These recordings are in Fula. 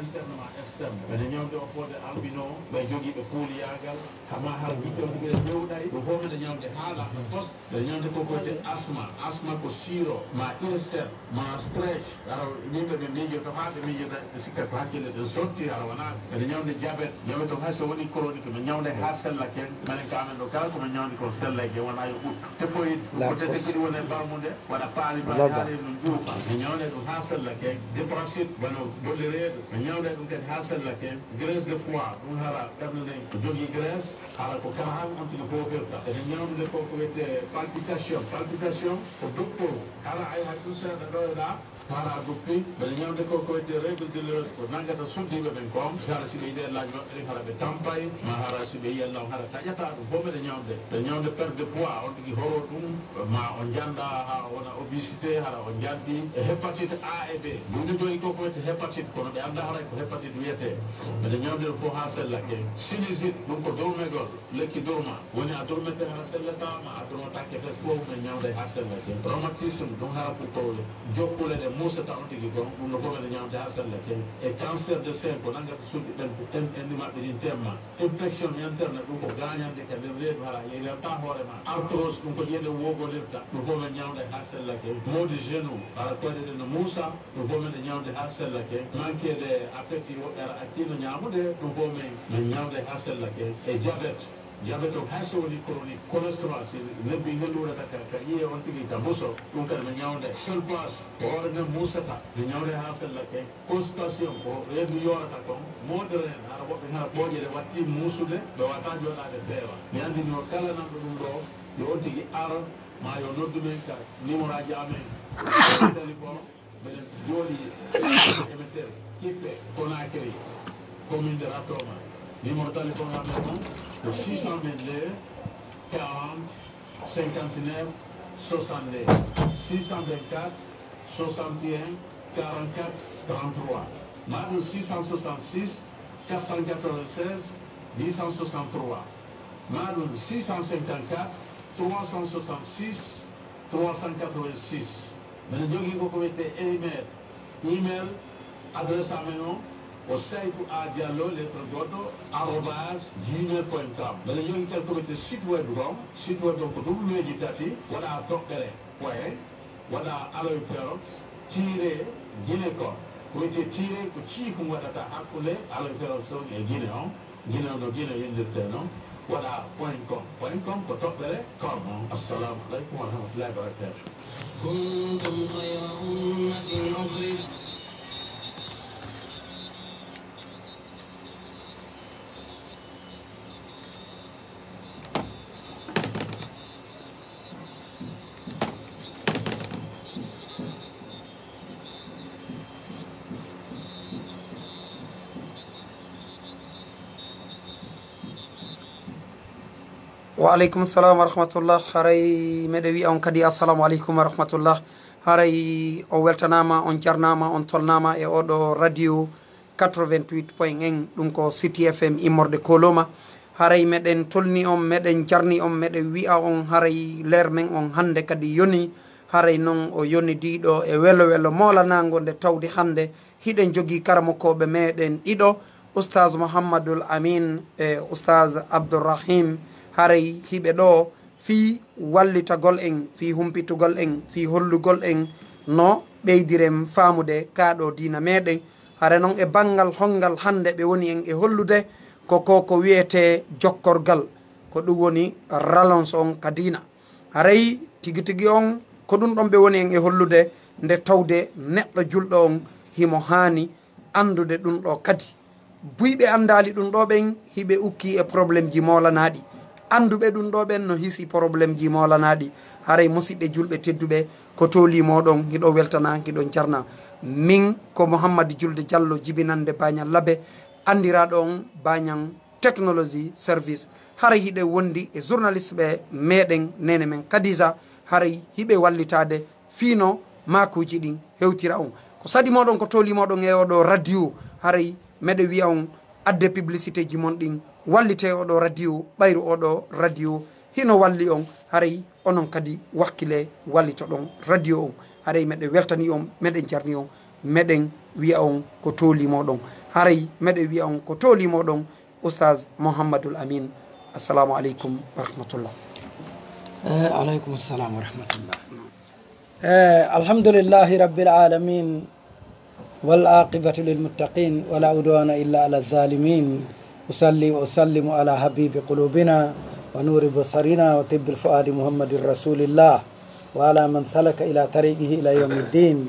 interne ma externe ɓeɗe ñawde o fode albino ɓe jogiiɓe kuuliyagal hama har guittoɗe ɓewɗay ɗum fof meɗe ñawde haalaɓe pos ɓeɗe ñawde koko wiyete asma ko siro ma insert ma stretch ara yimɓe ɓe miijoto ha ɓe miijota ɓe sikkat ko hakkille ɗe sotti ara wona ɓeɗe ñawde diabète diabète o hay so woni chronique ɓe ñawde ha sellake minen ka amen ɗo kala koɓe ñawde ko sellake wona yo ɓuttu tefoyide peut-être kiɗi wone bammude waɗa paali ba haali ɗum ƴuufa ɓe ñawde ɗum ha sellake dépracite bano bollireɓe ɓe ñawde ɗum kadi ha sellake graisse de foie ɗum hara ɓerde nden ko jogui graisse hara ko kala han on tigi fofirta ene ñawde ko ko wiyete palpitation ko docteur hara ay hay ɗum seeɗa ɗoyoɗa hara duppi ɓeɗe ñawde ko ko wiyete règle douloureuse ko nangata suddiɓe ɓen kom sara siɓe yiide laaj maɓɓe ɗin hara ɓe tampay ma hara siɓe yiyallaw hara taƴata ɗum fof ɓeɗe ñawde perte de poids on tigi horo ɗum ma on janda ha wona obésité hara on jaddi e hépatite A et B ɗumde joyi ko ko wiyete hépatite kono ɓe anda haray ko hépatite wiyete ɓeɗe ñawde ɗum fof ha sellake sinusite ɗum ko durmegol lekki durma woni a durmete hara sellata ma a durma takke fes fof ɓe ñawde ha sellake rhumatisme ɗum hara ko jokkule ɗe musata on tigi gon ɗum no fof ɓeɗe ñawde ha sellake e cancer de sein ko nangata suuɗi ɓen enndi maɓɓe ɗin temma infection interne ɗum ko gañande ka nder reedu hara yewerta hoorema arthrose ɗum ko ƴeɗe wogodirta ɗum fof men ñawde ha sellake modi genou hara koyɗe ɗe no muusa ɗum fof men ñawde ha sellake manquede appétit woɓɓe ara akkino ñamude ɗum fof men ñawde ha sellake e diabète o hay so woni chronique cholestérol si lebbi helluɗata ka ƴiye on tigi ka buso ɗum kadi ɓe ñawde seul place ko hoore nden musata ɓe ñawde ha sellake constipation ko reedu yorata kon moɗeren hara woɓɓe hara ɓooƴe ɗe watti musude ɓe wata joɗade beewa mi andini o kala nanɗo ɗum ɗo yo on tigi ara ma yo noddumen ka numéro aji amen téléphone mbeɗen jooɗi émettere kippe Conakry commune de Ratoma numéro téléphone amen noon ko 622 40 59 62 624 61 44 33 maɗum 666 496 1063 maɗum 654 366 386 mbeɗa jogui koko wiyete email adresse amen o ko Seydou A Diallo lettre goɗɗo @gmail.com mbeɗa jogui quelque wiyete site web ɗon ko ɗumlueji tati waɗa toɓɓere point waɗa aloe ferox tiré guine ko wiyete tiré ko ciifum waɗata hakkude aloe ferox ɗon e guine on no guine yendirte noon waɗa point com ko toɓɓere com assalamu aleykum wa rahmatullahi wa barakatuh kuntum khayra ummatin ukhrijat وعليكم السلام ورحمة الله هاراي مدوي أون كدي السلام عليكم ورحمة الله هاراي أو weltanama on jarnama on tolnama e oɗo radio 88.1 ɗum ko City FM immorde koloma haray meɗen tolni on meɗen jarni on meɗen wi'a on haray ler men on hande kadi yoni haray noon o yonidiɗo e welo welo molanago nde tawde hande hiɗen jogui karamokoɓe meɗen ɗiɗo Oustaz Mouhammad Lamine e Oustaz Abdourahim haray hiɓe ɗo fi wallitagol en fi humpitugol en fi hollugol en no ɓeydiren famude kaɗo dina meɗen hare noon e banggal hongal hande ɓe woni en e hollude ko wiyete jokkorgal ko ɗum woni rallonge on ka dina haray tigi tigi on ko ɗum ɗon ɓe woni en e hollude nde tawde neɗɗo julɗo on himo hani andude ɗum ɗo kadi buyɓe andali ɗum ɗo ɓen hiɓe ukki e probléme ji molanaɗi anduɓe ɗum ɗo ɓen no hisi probléme ji molanaɗi haray musidɓe julɓe tedduɓe ko tolimoɗon hiɗo weltana hiɗon jarna min ko Mouhammad Julde Diallo jibinande bañal labbe andiraɗo on bañan technologie service haray hiɗe wondi e journaliste ɓe meɗen nene men Kadisa haray hiɓe wallitade fino makuji ɗin hewtira on ko sadi moɗon ko tolimoɗon e oɗo radio haray meɗe wiya on adde publicité ji mon ɗin wallite oɗo radio ɓayru oɗo radio hino walli on haray onon kadi wakkile wallito ɗon radio on haray meɗe weltani on meɗen jarni on meɗen wiya on ko tolimoɗon haray meɗe wiya on ko tolimoɗon Oustaz Mouhammad Lamine. Assalamu aleykum wa rahmatullah. aleykum assalam wa rahmatullah. alhamdulillahi rabbil alamin wal aqibatu lil muttaqin wala udwana illa ala zalimin. usalli wa usallimu ala habibi qulubina wa nuri basarina wa tibbil fuadi muhammadin rasulillah wa ala man salaka ila tariqihi ila yawmiddin.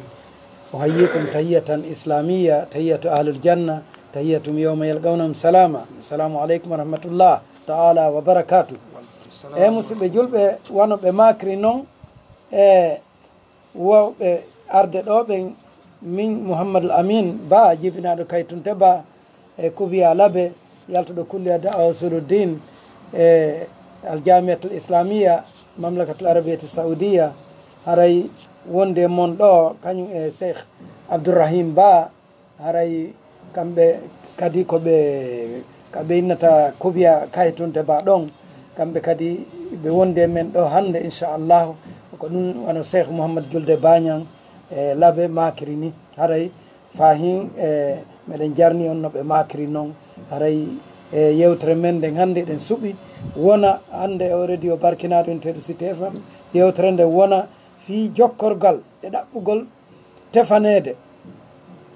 uhayyikum tahiyatan islamiyya tahiyatu ahlul janna tahiyatum yawma yalqawnahum salama. assalamu aleykum wa rahmatullah taala wa barakatuh. musidɓe julɓe wanoɓe makri noon wowɓe arde ɗo ɓen min Mouhammad Lamine ba jibinaɗo kaytunte ba kubiya labe yaltuɗo kulliya da'wa suluddin aljamiatul islamia mamlakatul arabiyatul saudiya. haray wonde mon ɗo kañum cheikh abdourahim ba haray kamɓe kadi kaɓe innata kubiya kaytunte ba ɗon kamɓe kadi ɓe wonde men ɗo hande inchallahu ko ɗum wano cheikh mouhammad julde bañan laabe makiri ni haray fahin meɗen jarni on no ɓe makiri noon haray yewtere men nden hande ɗen suuɓi wona hande o radio barkinaɗo inteɗo cité fm yewtere nde wona fi jokkorgal e ɗaɓɓugol tefanede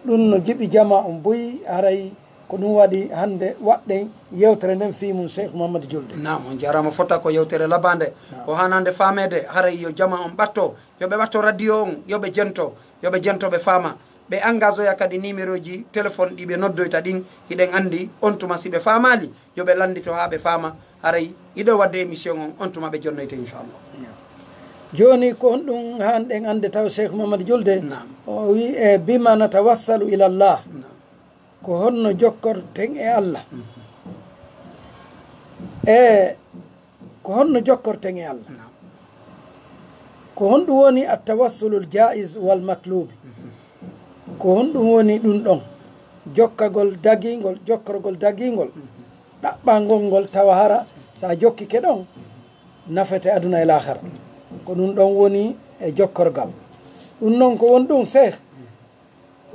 ɗum no jiɓi jama on boyi haray ko ɗum waɗi hande waɗɗen yewtere nden fi mum cheikh mouhamadou julde. nam on jarama fota ko yewtere labande ko hanande famede haray yo jama on ɓatto yoɓe ɓatto radio on yoɓe jento ɓe faama ɓe engage oya kadi numéro ji téléphone ɗi ɓe noddoyta ɗin hiɗen andi on tuma si ɓe famali yoɓe landito ha ɓe faama haray iɗo wadde émission on tuma ɓe jonnoyte inchallah. joni ko on ɗum hanɗen ande taw cheikh mouhamadou julde o wi e bima natawassalu ilallah ko honno jokkorten e allah ko honno jokkorten e allah ko honɗum woni attawassulul jais wal matlubi ko honɗum woni ɗum ɗon jokkagol dagingol jokkorgol dagingol ɗaɓɓangol ngol tawa hara sa jokkike ɗon nafete aduna e lahara ko ɗum ɗon woni e jokkorgal. ɗum noon ko won ɗum cheikh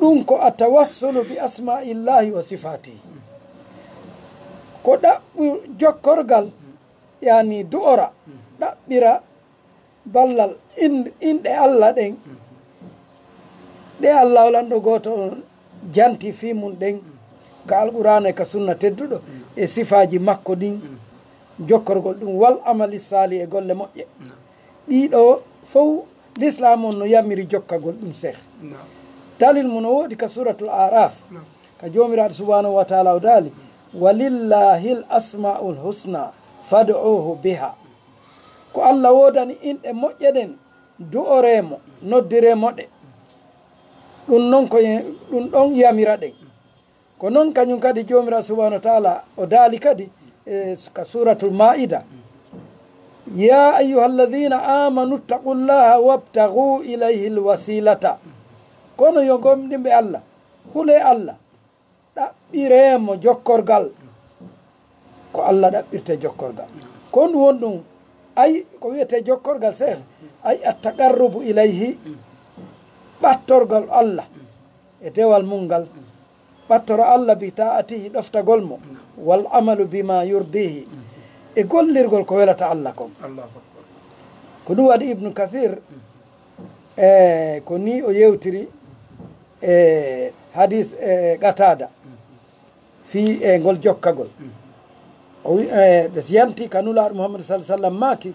ɗum ko atawassulu bi asma'illahi wa sifatihi ko ɗaɓɓu jokkorgal yani du'ora ɗaɓɓira ballal inɗe allah ɗen ɗe allah olanɗo goto janti fi mum ɗen ka alqur'ana e ka sunna tedduɗo e sifaji makko ɗin jokkorgol ɗum wal amali sali e golle moƴƴe ɗiɗo fof l'islam on no yamiri jokkagol ɗum cheikh dalil mum no woɗi ka suratul araf ka jomiraɗo subhanahu wa taala o daali walillahi l asmaul husna fad'uhu biha ko allah wodani inɗe moƴƴe ɗen du'oremo noddiremoɗe ɗum noon ko ɗum ɗon yamira ɗen ko noon kañum kadi jomiraɗo subhanahu wa taala o daali kadi ka suratul maida ya ayuha alladina amanu ittaqullaha wabtagu ilayhi lwasilata kono yo gomɗinɓe allah hule allah ɗaɓɓiremo jokkorgal ko allah ɗaɓɓirte jokkorgal ko ɗum won ɗum ay ko wiyete jokkorgal seeɗa ay attaqarrubu ilayhi ɓattorgal allah e dewal mum ngal ɓattoro allah bi ta'atihi ɗoftagol mo wal amalu bima yurdihi e gollirgol ko welata allah kon ko ɗum waɗi ibnu kathir ko ni o yewtiri e hadis e qatada fi e ngol jokkagol o wi ɓe yanti ka nulaɗo mouhamadou sallam maki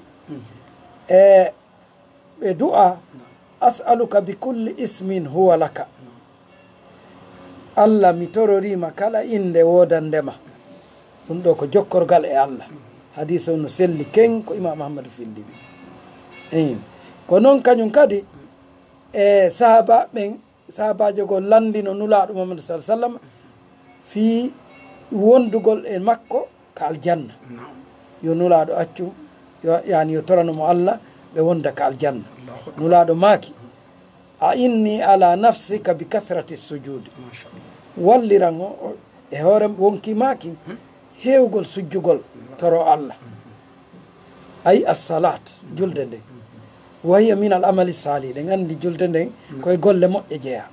ɓe du'a as'aluka bi kulli ismin huwa laka allah mi tororima kala inde wodandema ɗum ɗo ko jokkorgal e allah hadis o no selli ken ko imam ahmadou fillimi eyi ko noon kañum kadi e sahaba ɓen sahabajo gol landino nulaɗo mouhamadou sallam fi wondugol e makko ka aljanna yo nulaɗo accu yani yo toranomo allah ɓe wonda ka aljanna nulaɗo maaki a inni ala nafsika bi kathrati sujudi walliran o e hoore wonki maaki hewgol sujjugol toro allah ay assalat julde nde wahiya min al amali sali ɗen andi julde nden koye golle moƴƴe jeeya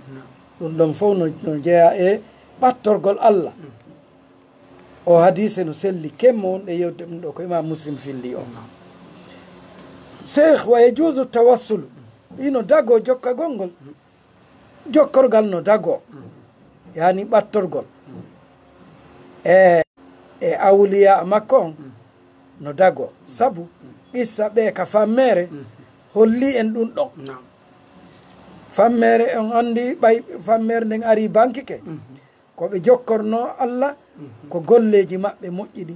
ɗum ɗon fof no jeeya e ɓattorgol Allah o hadise no selli kemmo wonɗe yewde ɗum ɗo ko imam muslim filli o cheikh wa yajuzu tawassulu ino dago jokkagol ngol jokkorgal no dago yani ɓattorgol e awliya makko on no dago sabu qissa ɓe ka fammere holli en ɗum ɗon fammere on andi ɓay fammere nden ari banque ke koɓe jokkorno Allah ko golleji maɓɓe moƴƴi ɗi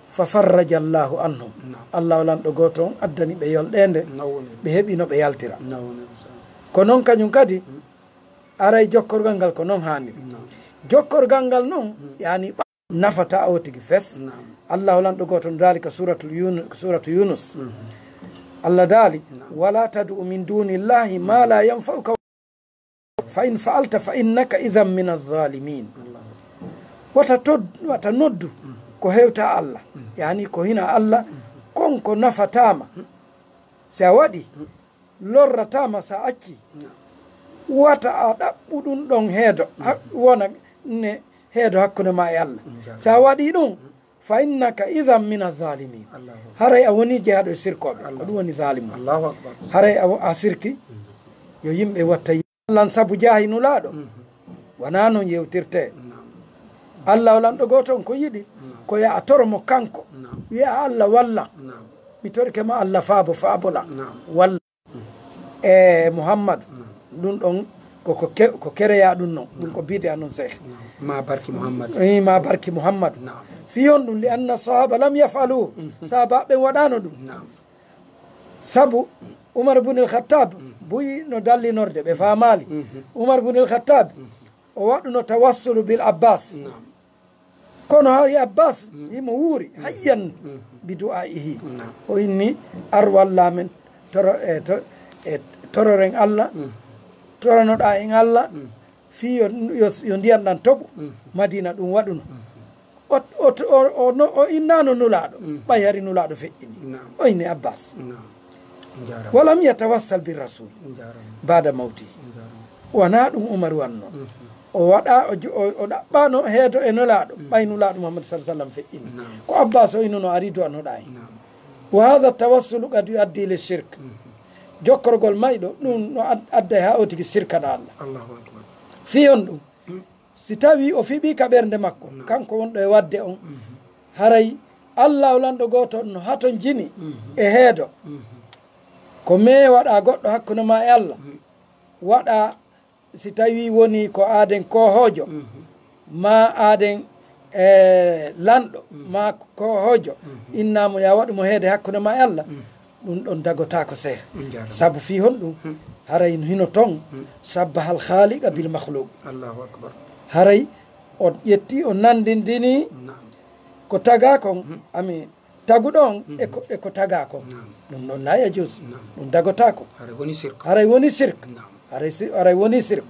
fa farraja llahu anhum Allah o lanɗo goto on addani ɓe yolɗede ɓe heeɓi no ɓe yaltira ko noon kañum kadi aray jokkorgal ngal ko noon hanniri jokkorgal ngal noon yani nafata o tigi fes Allah o lanɗo goto on dalika suratu yunus Allah daali wala tad'u min duni llahi ma la yanfa'uka fa in fa'alta fa innaka idhan min adh-dhalimin wata noddu ko hewta Allah yani ko hina Allah konko nafatama si a waɗi lorratama sa acci wata a ɗaɓɓuɗum ɗon heedo wona ne heedo hakkude ma e Allah si a waɗi ɗum fa innaka idhan min adh-dhalimin haray a woni jeehaɗo e sirkoɓe ko ɗum woni zalimu haray a sirki yo yimɓe watta Allah sabu jaahi nulaɗo wona noon yewtirte Allah o lanɗo goto on ko yiɗi ko ya a toromo kanko wiya Allah walla mi torike ma Allah faabo faabola walla e Mouhammadou ɗum ɗon ko kereya ɗum noon ɗum ko biide a noon cheikh ma barki Mouhammadou fiyon ɗum li anna sahaba lam yafalu sahabaɓe waɗano ɗum sabu Umar ibn al-Khattab buyi no dallinorde ɓe famali Umar ibn al-Khattab o waɗuno tawassulu bil Abbas kono hari Abbas imo wuuri hayyan bi du'aihi o inni ar wallamen tororen Allah toranoɗa en Allah fi yo ndiyam ɗan toɓo Madina ɗum waɗuno o innano nulaɗo ɓay hari nulaɗo feƴƴini o inni Abbas walam yatawassal bi rasul bada mawti wona ɗum Umar wanno o waɗa o ɗaɓɓano heedo e nulaɗo ɓay nulaɗo Muhammad sallam feƴƴini ko Abbas o innono ari do anoɗa en wa hada tawassulu qad yuaddi le shirk jokkorgol mayɗo ɗum no adda ha o tigui sirkana Allah fiyon ɗum si tawi o fiɓi ka ɓernde makko kanko wonɗo e wadde on haray Allah o lanɗo goto no haton jini e heedo ko me waɗa goɗɗo hakkude ma e Allah waɗa si tawi woni ko aaden kohojo ma aaden lanɗo ma kohojo innamo ya waɗumo heede hakkude ma e Allah ɗum ɗon dagota ko seeha saabu fi hon ɗum haray hino ton sabbahal khaliqa bil makhluq haray o ƴetti o nandindini ko taga kon ami taguɗon eko taga kon ɗum noon la yajus ɗum dagotako haray woni sirk haray woni sirk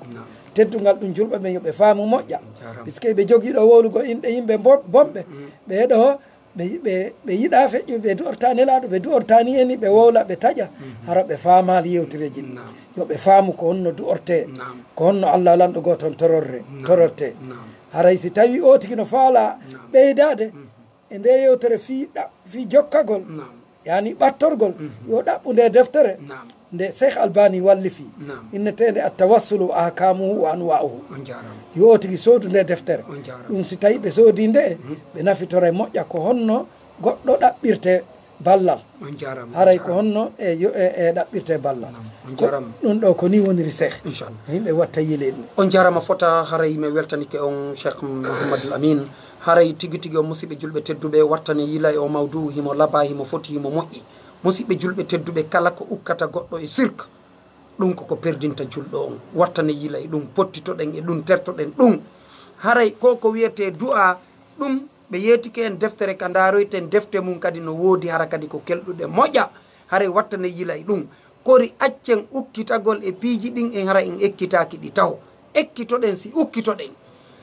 teddugal ɗum julɓe ɓe yoɓe faamu moƴƴa puisque ɓe jogiiɗo wowlugo inɗe yimɓe bomɓe ɓeɗo ɓe yiɗa feƴƴu ɓe du'orta nelaɗo ɓe du'ortani eni ɓe wowla ɓe taƴa hara ɓe faamali yewtireji ɗi yoɓe faamu ko honno du'orte ko honno Allah lanɗo goton tororte haray si tawi o tigi no faala ɓeydade e nde yewtere fi jokkagol yani ɓattorgol yo ɗaɓɓu nde deftere nde cheikh albani wallifi innetede attawassulu ahkamuhu wa anwa'uhu yo o tigi soodu nde deftere ɗum si tawi ɓe soodi nde ɓe nafitore moƴƴa ko honno goɗɗo ɗaɓɓirte ballal haray ko honno e ɗaɓɓirte ballal ɗum ɗo ko ni woniri cheikh yimɓe watta yile ɗum on jarama fota haray mi weltanike on cheikh Mouhammad Lamine haray tigui tigui o musidɓe julɓe tedduɓe wattane yila e o mawdou himo laaba himo foti himo moƴƴi musidɓe julɓe tedduɓe kala ko ukkata goɗɗo e sirka ɗum koko perdinta julɗo on wattane yila e ɗum pottitoɗen e ɗum tertoɗen ɗum haray ko wiyete du'a ɗum ɓe yeetike en deftere ka daroyten defte mum kadi no woodi hara kadi ko kelɗuɗe moƴƴa haray wattane yila e ɗum kori accen ukkitagol e piiji ɗin en hara en ekkitaki ɗi taw ekkitoɗen si ukkitoɗen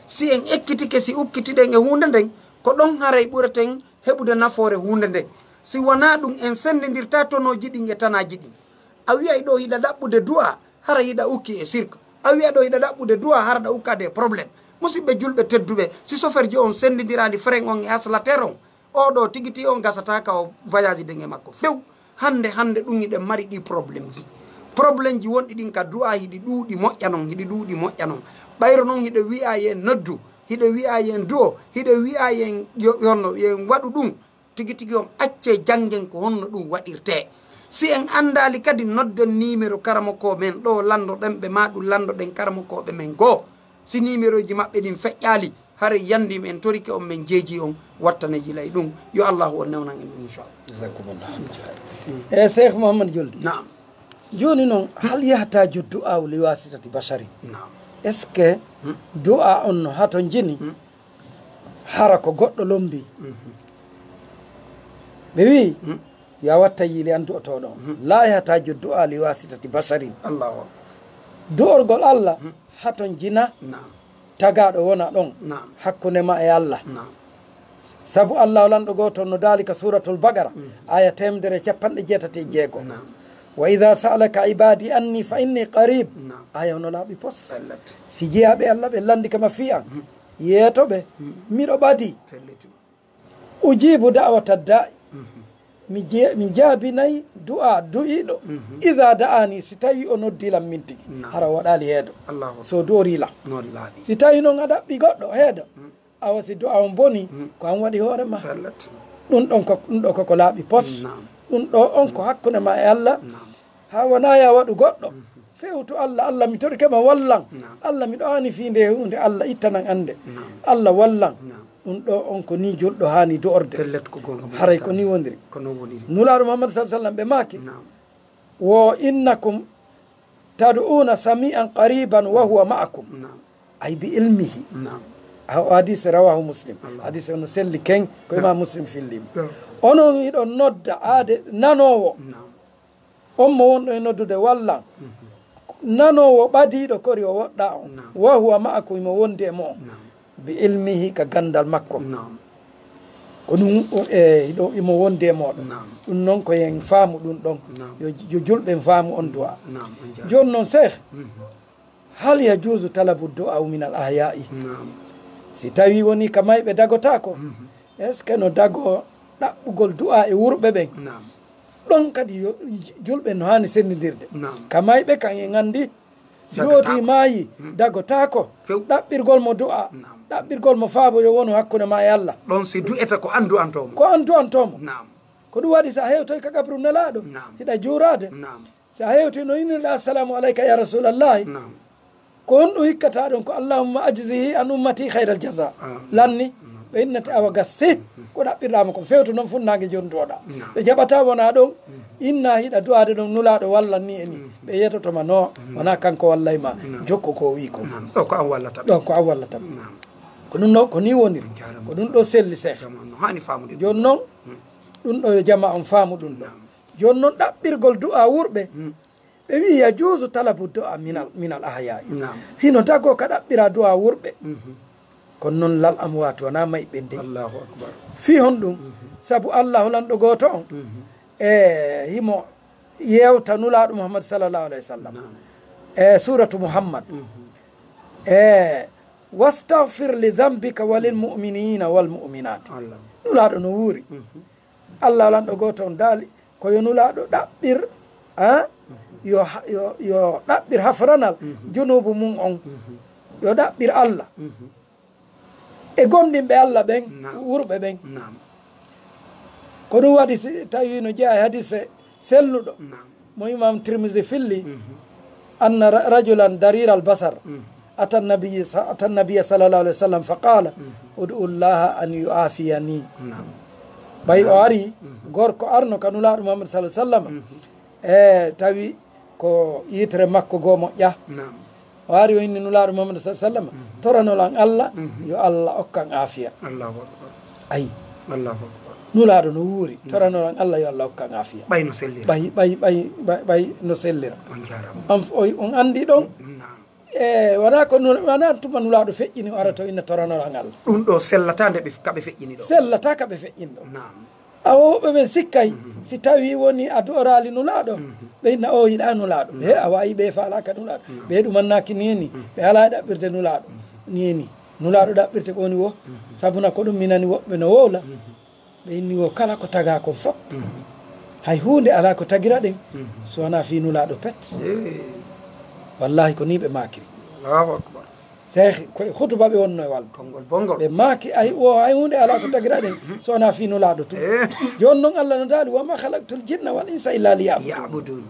si en ekkitike si ukkitiɗen e hunde nden ko ɗon haray ɓuraten heɓude nafoore hunde nden si wona ɗum en sendidirta tonoji ɗin e tanaji ɗin a wiya ɗo yiɗa ɗaɓɓude du'a hara yiɗa ukki e sirka a wiya ɗo hiɗa ɗaɓɓude duwa harɗa ukkade probléme musidɓe julɓe tedduɓe si soferji on sendidiradi frein on e aslater on oɗo tigui on gasata ka o voyage de nge makko few hande ɗum hiɗen mari ɗi probléme ji probléme ji wonɗi ɗin ka du'a hiɗi ɗuuɗi moƴƴa non hiɗi ɗuuɗi moƴƴa non ɓayro noon hiɗo wiya yen noddu hiɗo wiya yen du'o hiɗo wiya yen yonno yen waɗu ɗum tigui on acce janggen ko honno ɗum waɗirte si en andali kadi nodden numéro karamoko men ɗo landoɗen ɓe ma ɗum landoɗen karamokoɓe men goo si numéro ji maɓɓe ɗin feƴƴali hare yandima en torike on men jeeji on wattane yilay ɗum yo allahu o newnan en ɗum inchallah e cheikh mouhamadou Dioldi naam joni noon hal yahatajo du'a li wasitati bachari naam est ce que du'a on no hato jini hara ko goɗɗo lombi ɓe wi ya watta yiili an du'otoɗo la yahatajo du'a li wasitati bachari allahu du'orgol allah haton jina naam tagaɗo wona ɗon naam hakkude ma e allah naam saabu allah o lanɗo goto no daalika suratul bagara aya 186 naam wa ida sa'alaka ibadi anni fa inni qarib naam aya ono laaɓi pos fellete si jeeyaɓe allah ɓe landi kama fiyan yeetoɓe miɗo ɓadi felletima ujibu da'wata da'i mi jaabinayi du'a du'iɗo ida da'ani si tawi o noddilam min tigi hara waɗali heedo allahu so du'orilam noon laaɓi si tawi noon a ɗaɓɓi goɗɗo heedo awa si du'a on boni ko an waɗi hoorema fellete ɗum ɗo koko laaɓi pos naam ɗum ɗo on ko hakkude ma e allah naam ha wona ya waɗu goɗɗo fewtu allah mi torikema wallan naam allah miɗo ani fi nde hunde allah ittanan ande naam allah wallan naam ɗum ɗo on ko ni julɗo hani du'orde fellete ko gonga haray ko ni wondiri ko noon woniri nulaɗo mouhamadou sa sallam ɓe maaki naam wo innakum tad'una sami'an qariban wa huwa ma'akum naam ay bi ilmihi naam hadise rawahu muslim Allah. hadise ono selli ken ko imam muslim fillima onon iɗon nodda aade nanowo naam on mo wonɗo e noddude wallan nanowo ɓadiɗo kori o woɗɗa on Naam. wa huwa ma'akum imo wondi e mo on naam bi ilmihi ka gandal makko naam ko ɗum ɗo imo wondi e moɗon naam ɗum noon ko yen faamu ɗum ɗon naam yo julɓen faamu on du'a naam on jaa joni noon cheikh hal yajuzu talabu du'a min al ahyai naam si tawi woni ka mayɓe dagotako est ce que no dago ɗaɓɓugol du'a e wurɓe ɓen naam ɗon kadi julɓe no hani sendidirde naam ka mayɓe kan en andi si Dagotako. yooti maayi dagotako Few. ɗaɓɓirgol mo du'a Naam. ɗaɓɓirgol mo faabo yo wonu hakkude ma e allah ɗon si du'eta ko andu antomo ko an du'antomo naam ko ɗum waɗi sa hewtoy ka gabru nelaɗo Naam. hiɗa juurade naam sa hewti no innirɗa assalamu aleyka ya rasulallahi naam ko on ɗum hikkata ɗon ko allahumma ajzihi an ummati hayral jasa lanni ɓe innate awa gasse ko ɗaɓɓirɗama ko fewto noon funnage joni duwoɗa Naam. ɓe jaɓata wona ɗon inna hiɗa duwade ɗon nulaɗo wallan ni e ni ɓe yetotoma no wona kanko wallay ma jokko ko wi ko naam ɗo ko an wallata ɓe ɗon ko an wallata naam ko ɗum ɗo ko ni woniri Jarama. ko ɗum ɗo selli seeh jama no hani famude ɗum. joni noon ɗum ɗo yo jama on faamu ɗum ɗo joni noon ɗaɓɓirgol du'a wurɓe ɓe wi yajuzu talabu du'a minal ahyai naam hino dago ka ɗaɓɓira du'a wurɓe kono noon lal am watu wona mayɓe nde allahu akbar fi hon ɗum saabu allah holanɗo goto on e himo yewta nulaɗo mouhammad sallllahu alayhi wa sallam e suratu mouhammad e wastahfir li dambika walilmuminina walmuminat allah nulaɗo no wuuri allah holanɗo goto on daali koyo nulaɗo ɗaɓɓir yo ɗaɓɓir hafranal junubu mum on yo ɗaɓɓir allah e gonɗinɓe allah ɓen wurɓe ɓen naam ko ɗum waɗi si tawi no jeeya e hadise selluɗo naam mo imam tirmisi filli anna rajulan darir al basar ata nabiya sallallah alih wa sallam fa qala udu llaha an yuafiyani naam ɓay o ari gorko arno ka nulaɗo muhammad sallah sallam e tawi ko yitere makko goo moƴƴa naam o ari o inni nulaɗo muhammad sa sallam toranolan allah yo allah okkan afiya allahu akbar ayi allahu akbar nulaɗo no wuuri toranolan allah yo allah okkan afiya ɓay no sellira ɓay no sellira on jarama on andi ɗon naam e wona tuma nulaɗo feƴƴini o ara to inna toranolan allah ɗum ɗo sellata nde kaɓe feƴƴini ɗo sellata kaɓe feƴƴin ɗo naam awoɓe ɓe sikkay si tawi woni a dorali nulaɗo ɓe inna o yiɗa nulaɗo he a wawi ɓe falaka nulaɗo ɓe ɗumannaki nini ɓe ala ɗaɓɓirde nulaɗo nini nulaɗo ɗaɓɓirte ɓoni wo sabuna ko ɗum minani woɓɓe no wowla ɓe inni wo kala ko taga kon fop hay hunde ala ko tagira ɗen so wona fi nulaɗo pet wallahi ko ni ɓe makiri Allahu akbar sehi koye hutuba ɓe wonno e walba bongol bongol ɓe maaki ay hunde ala ko tagira ɗen so wona fi nulaɗo tu joni noon Allah no daali wama halaktul jinna wal insa illa liya'budun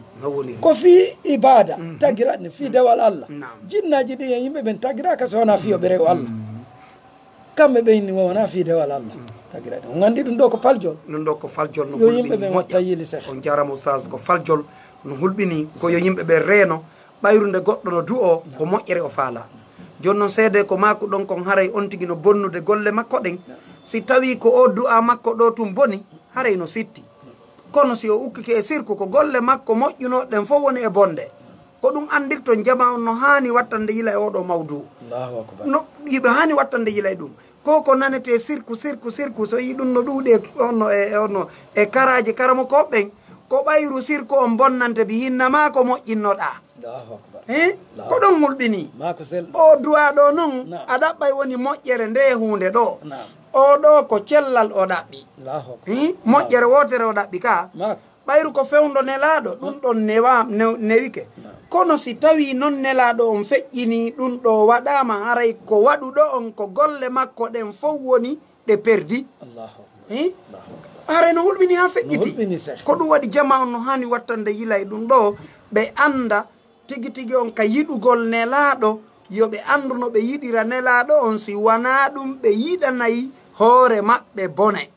ko fi ibada tagira ɗen fi dewal Allah jinnaji ɗi e yimɓe ɓen tagiraka so wona fiyoɓe rew Allah kamɓe ɓe inni wona fi dewal Allah tagira ɗen o gandi ɗum ɗo ko faljol ɗum ɗo ko faljol no yo yimɓe ɓe watta yili seh on jarama oustaz ko faljol no hulɓini ko yo yimɓe ɓe reeno ɓayrude goɗɗo no du'o ko moƴƴere o faala joni noon seede ko mako ɗon kon haray on tigui no bonnude golle makko ɗen si tawi ko o du'a makko ɗo tum boni haray no sitti kono si o ukkike e sirku ko golle makko moƴƴunoɗen fof woni e bonde ko ɗum andirto jama on no hani wattande yila e oɗo mawdu no yiɓe hani wattande yila e ɗum ko nanete sirku so yi ɗum no ɗuuɗe onno e karaje karamo koɓɓen ko ɓayru sirku on bonnante bi hinnama ko moƴƴinnoɗa ko ɗon hulɓini o duwaɗo noon a ɗaɓɓay woni moƴƴere nde hunde ɗo o ɗo ko cellal o ɗaɓɓi moƴƴere wotere o ɗaɓɓi ka ɓayru ko fewdo nelaɗo ɗum ɗon newike kono si tawi noon nelaɗo on feƴƴini ɗum ɗo waɗama haray ko waɗuɗo on ko golle makko ɗen fof woni ɗe perdi haray no hulɓini ha feƴƴiti ko ɗum waɗi jama on no hani wattande yilay ɗum ɗo ɓe anda tigi tigi on ka yiɗugol nelaɗo yoɓe andu no ɓe yiɗira nelaɗo on si wona ɗum ɓe yiɗanayi hoore maɓɓe bone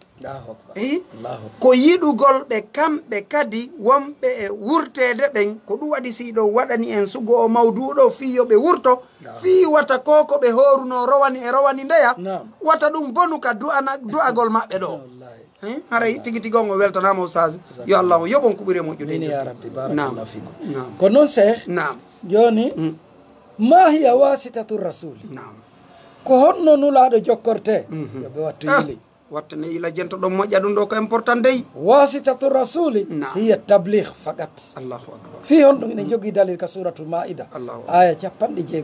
ko yiɗugol ɓe kamɓe kadi wonɓe e wurtede ɓen ko ɗum waɗi siɗo waɗani en sugo o mawduɗo fi yoɓe wurto fi wata ko ɓe horuno rowani e rowani ndeya wata ɗum bonu ka du'agol maɓɓe ɗo haray tigi tigi on o weltanama oustaz yo Allah o yoɓon ko ɓuuri e moƴƴude ya rabbi barakallahu fikum ko noon cheikh joni ma hiya wasitatu rasuli ko honno nulaɗo jokkorte yoɓe wattu yili wattane ila jento ɗon moƴƴa ɗum ɗo ko important dey wasitatu rasuli hiya tabligh fakat Allahu akbar fi hon ɗum ene jogui dalil ka suratul maida aya 90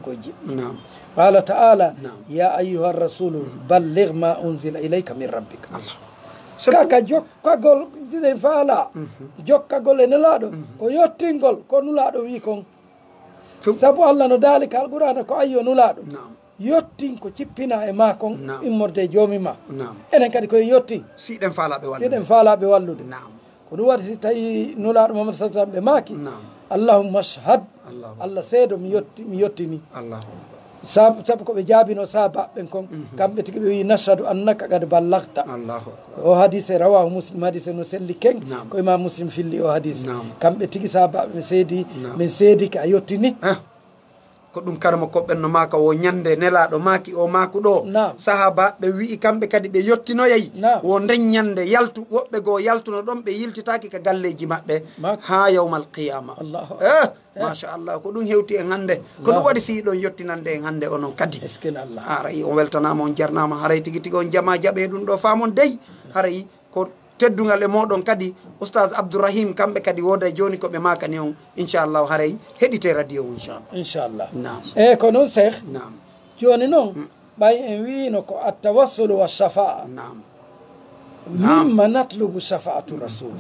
qala ta'ala ya ayyuha rasulu balligh ma unzila ilayka min rabbika kaka jokkagol sine faala jokkagol e nelaɗo ko yottingol ko nulaɗo wi kon saabu Allah no daali ka alqur'ana ko ayyo nulaɗo yottin ko cippina e ma kon immorde joomi ma enen kadi koye yottin siɗen faalaɓe wallude ko ɗum waɗi si tawi nulaɗo Muhammad sallallahu alaihi wasallam ɓe maaki allahumma ashhad Allah seedo mi yottini sabu ko ɓe jaabino sahabaɓen kon kamɓe tigi ɓe wi nashhadu annaka qad ballagta o hadise rawahu muslim hadise no selli ken ko imam muslim filli o hadise kamɓe tigi sahabaɓe min seedi ka a yottini ko ɗum karama koɓɓen no maka o ñande nelaɗo maki o maku ɗo sahaba ɓe wi'i kamɓe kadi ɓe yottinoyayi wo nden ñande yaltu woɓɓe goo yaltuno ɗon ɓe yiltitaki ka galleji maɓɓe ha yawmal qiyama machallah ko ɗum hewti en hande ko ɗum waɗi si ɗon yottinande en hande onon kadi haray on weltanama on jarnama haray tigui tigui on jama jaaɓe ɗum ɗo famon dey haray ko teddugal e moɗon kadi oustaz Abdourahim kamɓe kadi woda joni koɓe makani on inchallah haray heɗite radio inchallah e ko noon cheikh joni noon ɓay en wino ko attawassulu wa shafa'a mimma natlubu shafa'atu rasul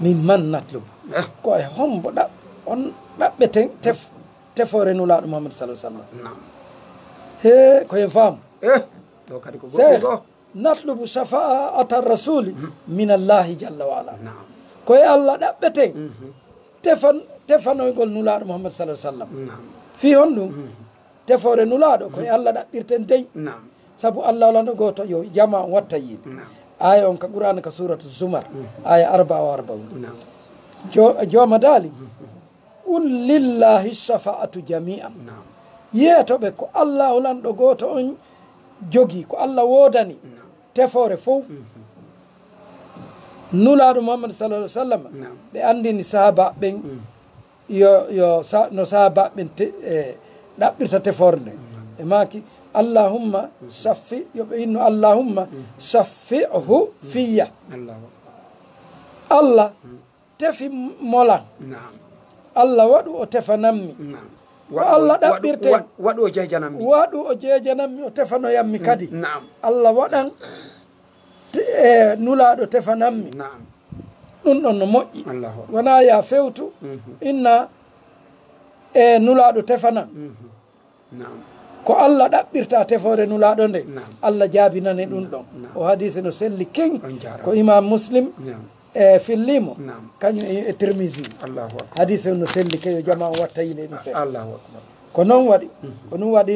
mimman natlubu ko e hombo on ɗaɓɓeten tefore nulaɗo Muhammad sallallahu alaihi wasallam he koyen faamu ɗo kadi ko goɗɗo natlubu shafa'ata rasuli min allahi jalla wa ala koye Allah ɗaɓɓeten tefanoygol nulaɗo Muhammad sallallahu alaihi wasallam fi hon ɗum tefore nulaɗo koye Allah ɗaɓɓirten dey saabu Allah walano goto yo jama on watta yiide aya on ka qur'ana ka suratu zumar aya 40 joma daali qul lillahi shafa'atu jami'an yeetoɓe ko Allah olanɗo goto on jogi ko Allah wodani tefore fof nulaɗo Muhammad sallallahu alaihi wasallam ɓe andini sahaba ɓen no sahaba ɓen ɗaɓɓirta tefore nde e maki allahumma saffi yoɓe inno allahumma saffihu fiya allah tefi molan allah waɗu o tefanammi ko allah ɗaɓɓirte waɗu o jeejanammi o jeejanammi o tefanoyammi kadi allah waɗan e nulaɗo tefanammi ɗum ɗon no moƴƴi wona ya fewtu inna e nulaɗo tefanan ko allah ɗaɓɓirta tefore nulaɗo nde allah jaabinane ɗum ɗon o hadise no selli king ko imam muslim e fillimo kañum e tirmisi hadise no selli ke yo jama o watta yile ɗum se ko noon waɗi ko ɗum waɗi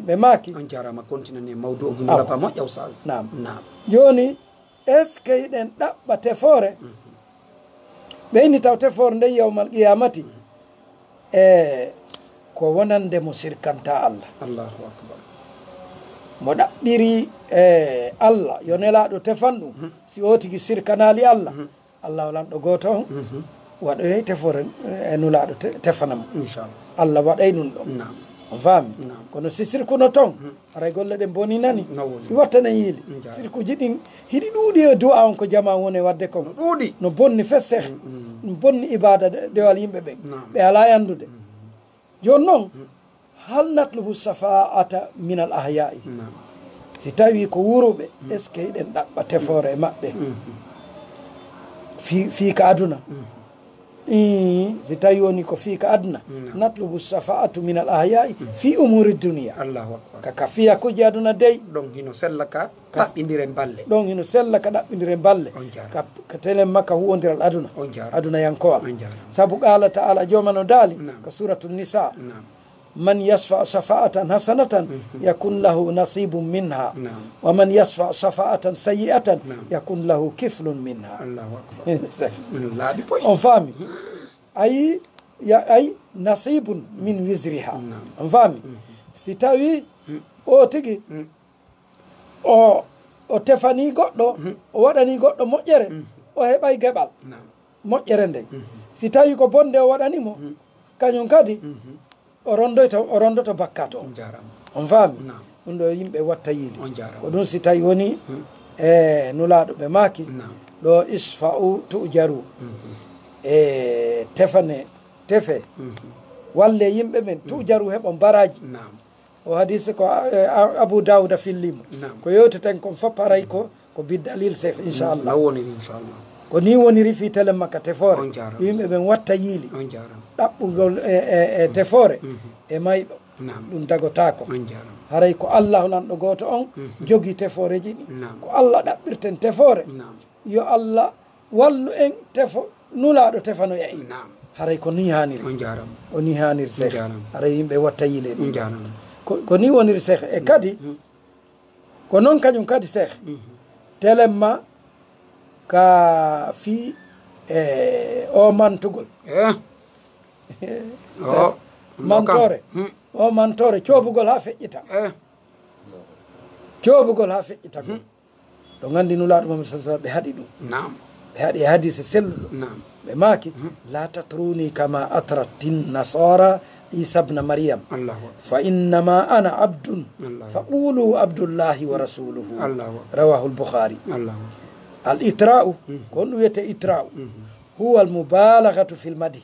ɓe maaki on jarama continue mawdu o gunulapa moƴƴa usage nam joni est ce que yiɗen ɗaɓɓa tefore ɓeyni taw tefore nde yewmal qiyamati e ko wonande mo sirkanta allah allahu akbar mo ɗaɓɓiri e allah yo nelaɗo tefan ɗum si o tigui sirkanali allah allah walanɗo goto on waɗoy tefore e nulaɗo tefanamo inchallah allah waɗay ɗum ɗon on faami kono si sirkuno toon aray golle ɗe boni nani i wattanen yiili sirkuji ɗin hiɗi ɗuuɗi e du'a on ko jama woni wadde kon ɗuuɗi no bonni fesseh no bonni ibada dewal yimɓe ɓen ɓe ala e andude joni noon hal natlubu safa'ata min al ahyai si tawi ko wuruɓe est ce que hiɗen ɗaɓɓa tefore e maɓɓe fiika aduna si tawi woni ko fiika aduna natlubu safa'atu min al ahyai fi umuri dunia kaka fiya kuji aduna dey ɗon hino sella ka ɗaɓɓidire balle ɗon hino sella ka ɗaɓɓidire balle ka telen makka huwodiral aduna yankowal saabu qala ta'ala jomano daali ko suratu nisa man yasfa safa'atan hasanatan yakun lahu nasibum minha wa man yasfa safa'atan sayyi'atan yakun lahu kiflun minha on faami ayi nasibun min wisriha on faami si tawi o tigi o tefani goɗɗo o waɗani goɗɗo moƴƴere o heɓay geɓal moƴƴere nde si tawi ko bonde o waɗanimo kañum kadi o rondoto bakkat on faami ɗum ɗo yimɓe watta yiili ko ɗum si tawi woni e nulaɗo ɓe maaki ɗo isfa'u tujaru e tefe walle yimɓe ɓen tujaru heɓon baraji o hadise ko abou dawouda fillimo ko yewteten kon fof paray ko biddalil cheikh inchallah ko ni woniri fi télé makka tefore yimɓe ɓen watta yiili ɗaɓɓugol e tefore e mayɗo ɗum dagotako haray ko allah lanɗo goto on jogui teforeji ɗi ko allah ɗaɓɓirten tefore yo allah wallu en nulaɗo tefanoya en haray ko ni haniri ko ni haniri cheikh haray yimɓe watta yiile ɗum ko ni woniri cheikh e kadi ko noon kañum kadi cheikh téléma ka fi o mantugol mantore o mantore coobugol ha feƴƴita coobugol ha feƴƴita ko ɗo gandi nulaɗo mamad sa sallam ɓe haaɗi ɗum ɓe haaɗi e hadise selluɗo ɓe maaki la tatruni kama atratin nasara isa bna mariam fa innama ana abdun fa qulu abdullahi wa rasuluhu rawahu lboukhari al itra'u ko on ɗum wiyete itra'u huwa al mubalagatu fi l madi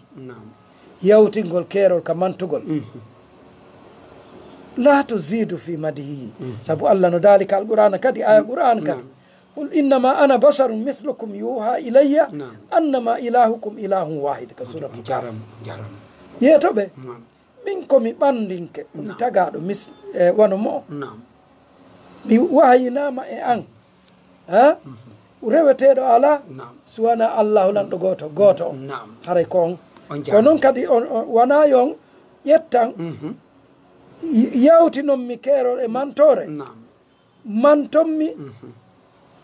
yawtingol keerol ka mantugol la tuzidu fi madihi saabu allah no daali ka alqur'ana kadi aya qur'an kadi qul innama ana basarum mithlukum yuha ilayya annama ilahukum ilahum wahid ka suratu kaf yeetoɓe min komi ɓandinke mi tagaɗo wano mo mi wahayinama e an ha reweteɗo ala suwana allahu lanɗo goto on haray ko on ko noon kadi wona yon ƴettan yawtinonmi keerol e mantore mantonmi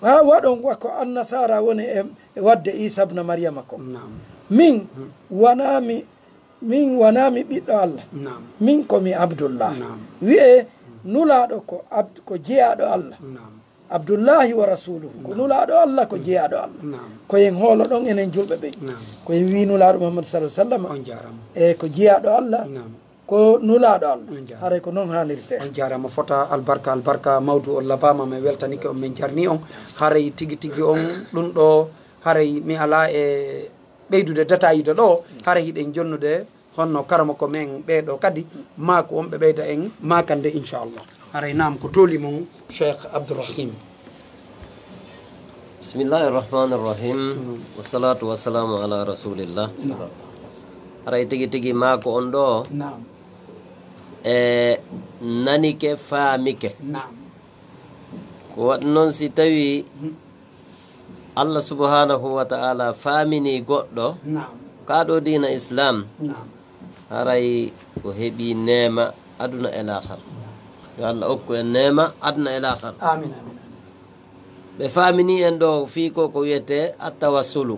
ha waɗon wako annasara woni e wadde isa bna mariama ko min wonami ɓiɗɗo allah min komi abdoullah wiye nulaɗo ko jeeyaɗo allah abdoullahi wa rasuluhu ko nulaɗo allah ko jeeyaɗo allah koyen hoolo ɗon enen julɓe ɓen koyen wi nulaɗo mouhamadou sallah sallam e ko jeeyaɗo allah ko nulaɗo Allah haray ko noon hanirse on jarama fota albarka albarka mawdu o labama mi weltanike on min jarni on haray tigui tigui on ɗum ɗo haray mi ala e ɓeydude détaillde ɗo haray hiɗen jonnude honno karama ko men ɓeɗo kadi mako on ɓe ɓeyda en makande inchallah haray nam ko toli mon cheikh abdourahim. Bismillahi rahmani rahim wassalatu wassalamu ala rasulillah. Haray tigi tigi mako on ɗo e nanike faamike ko waɗ noon si tawi Allah subhanahu wa ta'ala faamini goɗɗo kaɗo dina islam haray ko heɓi nema aduna e lahar yo Allah okku en nema aduna e lahar amin amin ɓe faamini en ɗo fii ko wiyete attawassulu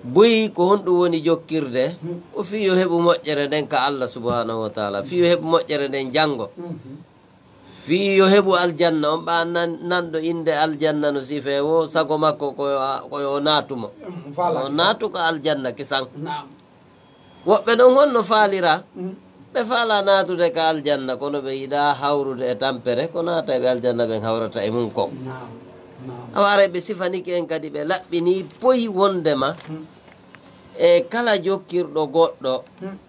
boyi ko honɗum woni jokkirde o fii yo heɓu moƴƴere nden ka Allah subhanahu wa ta'ala fii yo heɓu moƴƴere nden janngo fii yo heɓu aljanna on ɓa nanɗo inde aljanna no sife wo sago makko koyo naatumo o naatu ko aljanna kisan woɓɓe ɗon honno faalira ɓe faala naatude ka aljanna kono ɓe yiɗa hawrude e tampere ko naata ɓe aljanna ɓen hawrata e mum ko awaara ɓe sifanike en kadi ɓe laɓɓini poyi wondema e kala jokkirɗo goɗɗo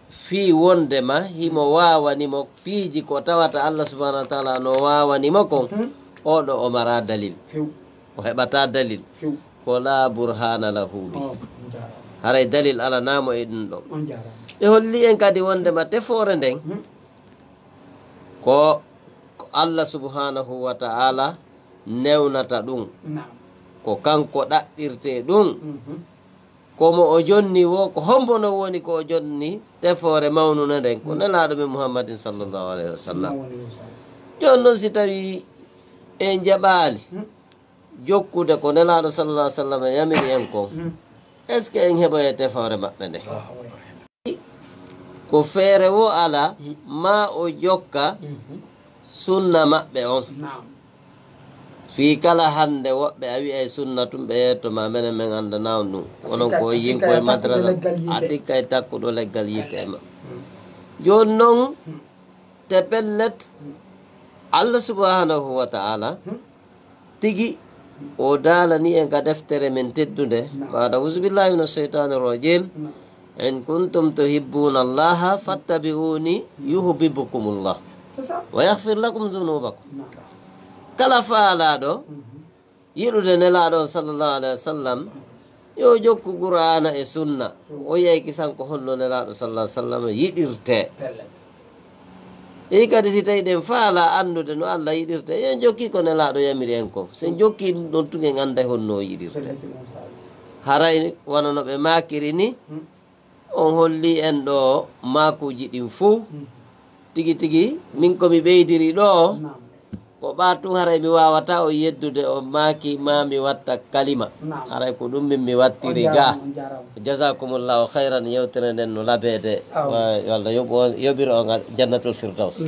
fii wondema himo wawanimo piiji ko tawata Allah subhanahu wa ta'ala no wawanimo kon oɗo o mara dalil o heɓata dalil ko la burhana lahu bi haray dalil ala namo e ɗum ɗon ɓe holli en kadi wondema tefoore nden ko Allah subhanahu wa ta'ala newnata ɗum ko kanko ɗaɓɓirte ɗum komo o jonni wo ko hombono woni ko o jonni tefoore mawnuna nden ko nelaɗo men Muhammadin sallallahu alayhi wa sallam jon noon si tawi en jaɓaali jokkude ko nelaɗo sallallahu alih wa sallam yamiri en kon est ce que en heɓoye tefoore maɓɓe nde ko feere wo ala ma o jokka sunna maɓɓe on fii kala hande woɓɓe a wi'ay sunna tum ɓe yettoma menen min andana on ɗum onon ko yin koye madrasa a ɗikka e takkuɗo leggal yitte ma joni noon te pellet Allah subhanahu wa ta'ala tigi o daalani en ka deftere men teddude baada usubillahi min asheytani rajim in kuntum tuhibbuna allaha fattabi'uni yuhibbukumullah wa yaghfir lakum dhunubakum kala faalaɗo yiɗude nelaɗo sallallahu alayhi wa sallam yo jokku qur'ana e sunna o yeyki sanko holno nelaɗo sallallahu alayhi wa sallam yiɗirte yeyi kadi si tawi ɗen faala andude no Allah yiɗirte yen jokki ko nelaɗo yamiri en ko sen jokki ɗum ɗon tugen anda holno yiɗirte haray wona no ɓe makiri ni on holli en ɗo makuji ɗin fou tigi tigi min komi ɓeydiri ɗo ko ɓatu haray mi wawata o yeddude o maki ma mi watta kalima haray ko ɗum min mi wattiri ga jasakumullahu hayran yewtere nden no labede walla yoɓir o jannatul firdaus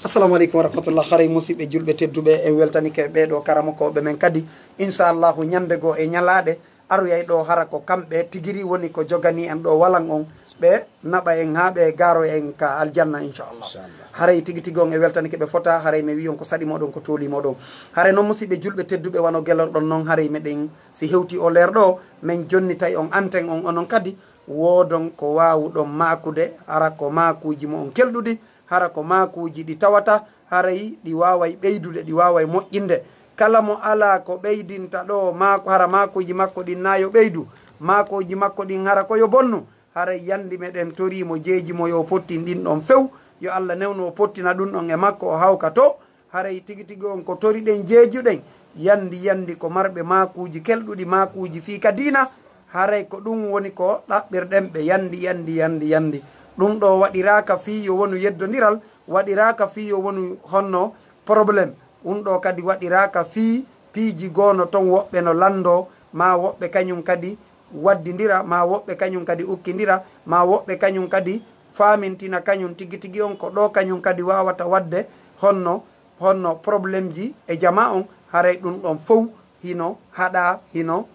assalamu aleykum wa rahmatullah haray musidɓe julɓe tedduɓe en weltanike ɓeɗo karama koɓe men kadi inchallahu ñande goo e ñalaɗe aroyay ɗo hara ko kamɓe tigiri woni ko jogani en ɗo walan on ɓe naɓa en ha ɓe garo en ka aljanna inchallah haray tigui tigui on e weltanike ɓe fota haray mi wi on ko saɗi moɗon ko tooli moɗon haray noon musidɓe julɓe tedduɓe wano guelorɗon noon haray meɗen si hewti o leer ɗo min jonni tay on anten on onon kadi wodon ko wawuɗon makude hara ko makuji mo on kelɗuɗi hara ko makuji ɗi tawata haray ɗi waway ɓeydude ɗi waway moƴƴinde kala mo ala ko ɓeydinta ɗo mako hara makuji makko ɗin na yo ɓeydu makoji makko ɗin hara koyo bonnu haray yandi meɗen torimo jeeji mo yo pottin ɗin ɗon few yo Allah newno o pottina ɗum ɗon e makko o hawka to haray tigui tigui on ko toriɗen jeejuɗen yandi ko marɓe makuji kelɗuɗi makuji fi ka dina haray ko ɗum woni ko ɗaɓɓirɗen ɓe yandi ɗum ɗo waɗiraka fi yo wonu yeddodiral waɗiraka fi yo wonu honno probléme ɗum ɗo kadi waɗiraka fi piiji gono ton woɓɓe no lando ma woɓɓe kañum kadi waddidira ma woɓɓe kañum kadi ukkidira ma woɓɓe kañum kadi famintina kañum tigui tigui on ko ɗo kañum kadi wawata wadde honno probléme ji e jama on haray ɗum ɗon fof hino haɗa hino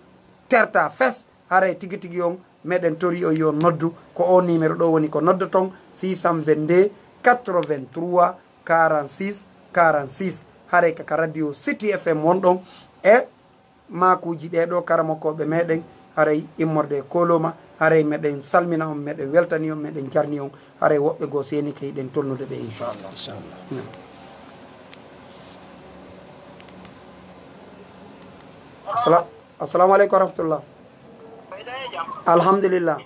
terta fes haray tigui tigui on meɗen tori o yo noddu ko o numéro ɗo woni ko nodda ton 622 83 46 46 haray kaka radio City FM wonɗon e makuji ɗeɗo karamokoɓe meɗen haray immorde koloma haray meɗen salmina on meɗen weltani on meɗen jarni on haray woɓɓe goo seni kayɗen tolnude ɓe inchallah assalamu aleykum wa rahmatullah alhamdulillah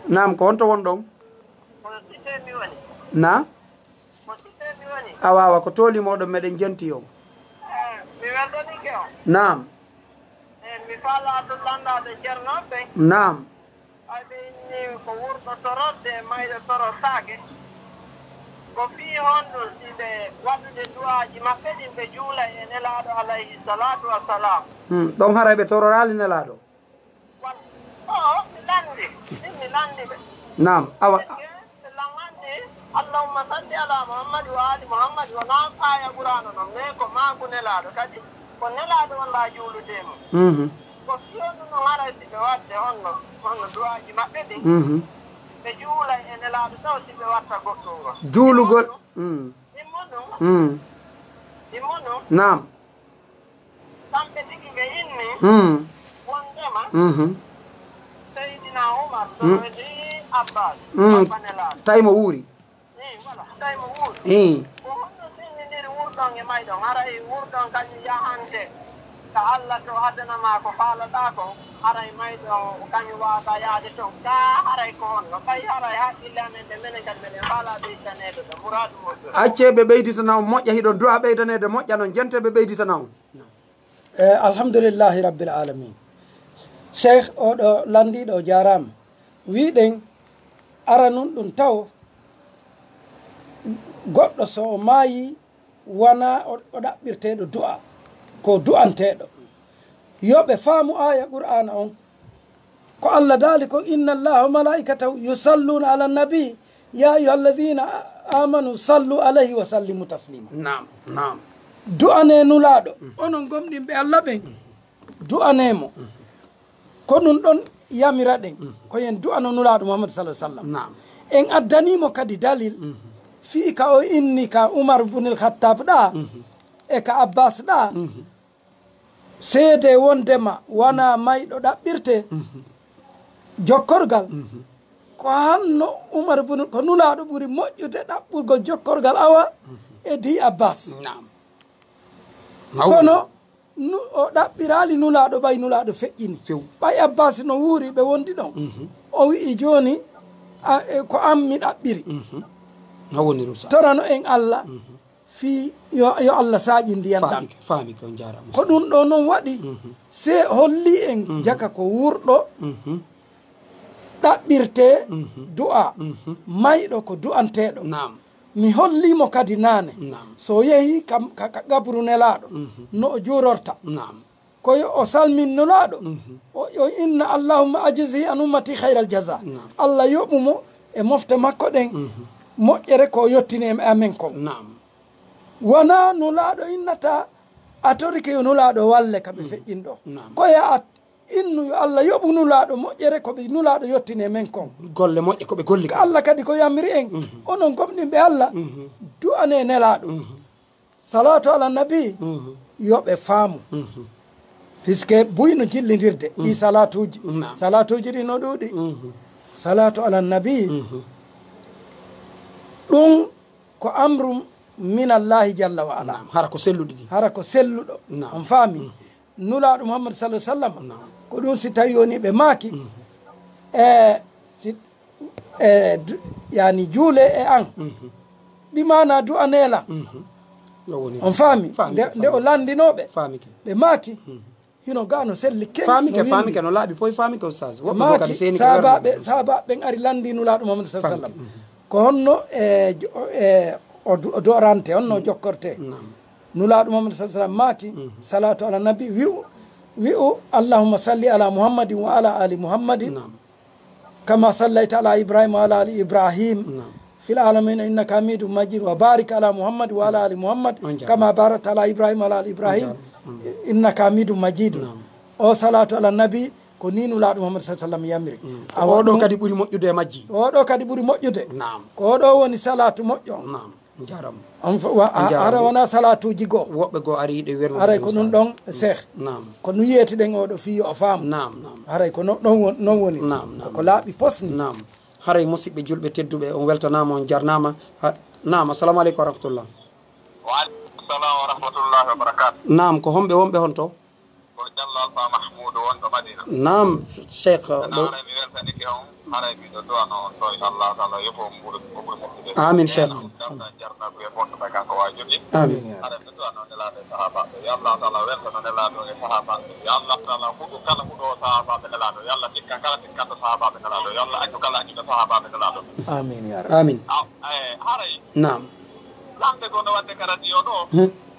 nam ko honto wonɗon na a wawa ko tolimoɗon meɗen jenti o nam nam ko wurɗo torode mayɗo torotake ko fii honɗo siɓe waɗude duwaji maɓɓe ɗin ɓe juula e nelaɗo alayhi salatu wassalam ɗon haray ɓe tororali nelaɗo mi landi mi landi ɓe nam awa ɓe langandi allahumma salli ala muhammadi wa ali muhammadi wona aya ɓurano noon mais ko maku nelaɗo kadi ko nelaɗo walla juuludemo ko fii honɗo no haray siɓe wadde honno duwaji maɓɓe ɗin ɓe juula e nelaɗo taw siɓe watta goɗɗungo juulugol immuno nam kamɓe tigi ɓe inni wondema seydina oumar soedi abbas nelaɗo tawi mo wuuri voilà tawi mo wuuri ko honno sinnidiri wurɗon e mayɗon haray wurɗon kañum yahante ka allah to addanama ko faalaɗa ko haray mayɗon kañum wawata yaade toon ka haray ko honno ɓay haray haqqille amen nde minen kadi meɗen faala ɓeydanede ɗo mouradu moƴƴo acce ɓe ɓeyditana on moƴƴa hiɗon duwa ɓeydanede moƴƴa noon jente ɓe ɓeyditana on alhamdulillahi rabbil alamin cheikh oɗo landiɗo jarama wiɗen ara nun ɗum taw goɗɗo so o maayi wona o ɗaɓɓirteɗo du'a ko du'anteɗo yoɓe faamu aya qur'ana on ko allah daali ko inna allaha wa malaikatahu yusalluna ala nabi ya ayuha alladina amanu sallu alayhi wa sallimu taslima nam du'ane nulaɗo onon gomɗinɓe allah ɓen du'anemo ko ɗum ɗon yamira ɗen ko yen du'ano nulaɗo muhammad sallam en addanimo kadi dalil fii ka o inni ka oumar bunil khattab ɗa e ka abbas ɗa seede wondema wona mayɗo ɗaɓɓirte jokkorgal ko hanno oumar bunu ko nulaɗo ɓuuri moƴƴude ɗaɓɓurgo jokkorgal awa e di abbas kono o ɗaɓɓirali nulaɗo ɓay nulaɗo feƴƴini ɓay abbas no wuuri ɓe wondi ɗon o wi'i joni ko an mi ɗaɓɓiri torano en allah fi yo allah saaƴi ndiyam ɗam ko ɗum ɗo noon waɗi se holli en jaka ko wurɗo ɗaɓɓirte du'a mayɗo ko du'anteɗo mi hollimo kadi nane so yeehi ka gabru nelaɗo no o jurorta koyo o salminnulaɗo o inna allahumma ajizi an ummati hayral jaza allah yoɓumo e mofte makko ɗen moƴƴere ko yettine amen kon wona nulaɗo innata a torike yo nulaɗo walle kaɓe feƴƴin ɗo koya a innu yo allah yoɓu nulaɗo moƴƴere koɓe nulaɗo yettine men kon golle moƴƴe koɓe golli allah kadi ko yamiri en onon gomɗinɓe allah du'ane nelaɗo salatu ala nabi yoɓe faamu puisque buyno jillidirde ɗi salatuji ɗi no ɗuuɗi salatu ala nabi ɗum ko amru min allahi jalla wa ala hara ko selluɗo ɗi hara ko selluɗo on faami nulaɗo mouhammad sallam ko ɗum si tawi woni ɓe maaki yani juule e an ɗimana du'anela on faami nde o landinoɓe ɓe maaki hino gano selli famike no laaɓi poye famike oustage maaki sahabaɓen ari landi nulaɗo mouhammad sallam ko honno o dorante honno jokkorte nulaɗo mouhammad sallam maaki salatu ala nabi wi'u allahumma salli ala muhammadin wa ala ali muhammadin kama sallayta ala ibrahima wa ala ali ibrahim fil alamina innaka hamidum majid wa barik ala muhammad wa ala ali muhammad kama barakta ala ibrahima wa ala ali ibrahim innaka hamidum majid o salatu ala nabi ko ni nulaɗo Muhammad sa sallam yamiri oɗo kadi ɓuuri moƴƴude e majji oɗo kadi ɓuuri moƴƴude nam ko oɗo woni salatu moƴƴo nam jarama ara wona salatuji goo woɓɓe goo ari yiɗe wernude aray ko ɗum ɗon cheikh nam ko nu yeytiɗen oɗo fiyo o faam nam nam aray ko non woni nam nam ko laaɓi posni nam haray musidɓe julɓe tedduɓe on weltanama on jarnama nam assalamu aleykum wa rahmatullah waaleykum salam wa rahmatullahi wa barakatu nam ko homɓe wonɓe hon to ko diallo alpha mahmoudou wonɗo madina nam cheikh ɗo haray mi weltanike on haray miɗo duwano on ɗo inchallahu taala yofo ɓuuri moƴƴude amin cheikh damta jarna koye bonɗo ɓe kanko wawi jogi amin haray mi duwano nelaɗo e sahabaɓe yo allah taala weltano nelaɗo e sahabaɓe yo allah taala huɗu kala huɗo sahabaɓe nelaɗo yo allah tikka kala tikkanɗo sahabaɓe nelaɗo yo allah accu kala accuɗo sahabaɓe nelaɗo amin ya rabbi amin haray nam lamɓe go no wadde ka radio ɗo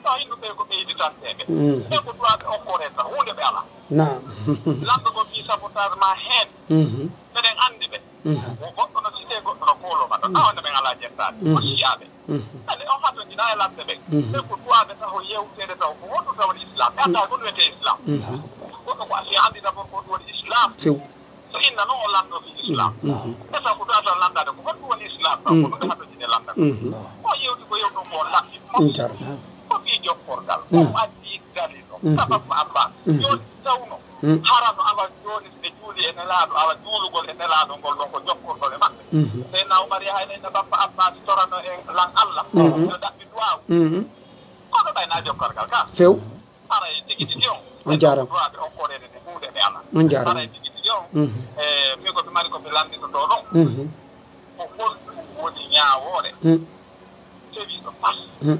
taw yimɓeɓe ko ɓeyditanteɓe ɓe ko duwaɓe okkore tan hunde ɓe ala nam lamɓe go fi sabotage ma hen mbeɗen andi ɓe goɗɗo no site goɗɗo no kooloma ɗo tawande ɓen ala jettade o siyaɓe ade on hattojina e lamɓe ɓen ɓe ko duwaɓe taw yewtede taw ko wonɗum tawoni islam ɓe anda gon wiyete islam goɗɗo ko asi andi d'abord ko ɗum woni islam so inna noon o lanɗo fi islam e taw ko duwata landade ko honɗum woni islam taw ko ɗum ɓe hattojine landa o yewti ko yewɗum ko lakki ko Fii Jokorgal o addi dalil o sababu abbas joni tawno harano awa joni ɓe juuli e nelaɗo awa juulugol e nelaɗo ngol ɗon ko jokkorgol e maɓɓe seyna oumar yahaynene bappa abbas torano e lan allah no ɗaɓɓi duwaw kono ɓayna jokkorgal ka few haray tigi tigi on jarama duwaɓe okkorede nde hunde ɓe ala on jarama haray tigi tigi on mi koɓe mari koɓe landinoto ɗon ko holɗum woni ñaawore sewiɗo pas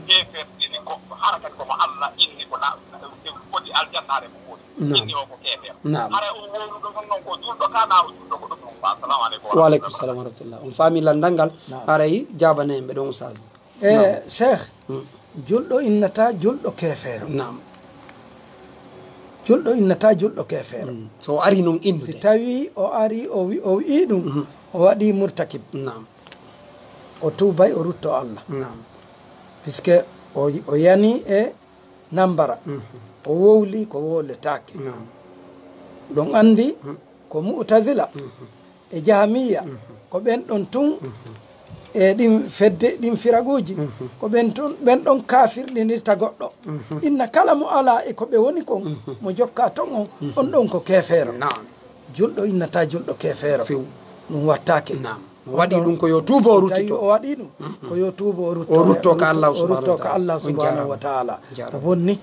keferdini goɗɗo hara kadi komo allah inni ko foti aljannare mo woni inni o ko kefer haray o wowluɗo on noon ko julɗo ka na o julɗo ko ɗum ɗum ba assalamu aleykum waaleykum salam wa rahmatullah on faami landal ngal haray jabane en ɓe ɗon oustaz e cheikh julɗo innata julɗo kefeero nam julɗo innata julɗo kefeero so o ari noon si innude tawi o ari o wi ɗum o waɗi murtakib nam o tubay o rutto allah nam puisque o yani e nambara o wowli ko wowletake nam ɗon andi ko mu'tazila e jahamiya ko ɓen ɗon tun e ɗin fedde ɗin firaguji ko ɓen ɗon kafirɗinirta goɗɗo inna kala mo ala e ko ɓe woni kon mo jokka ton on ɗon ko kefeero julɗo innata julɗo kefeero ɗum wattake waɗi ɗum ko yo tuubo o ruttito o waɗi ɗum ko yo tuubo o rutto ka allah subhanahu wa taala o bonni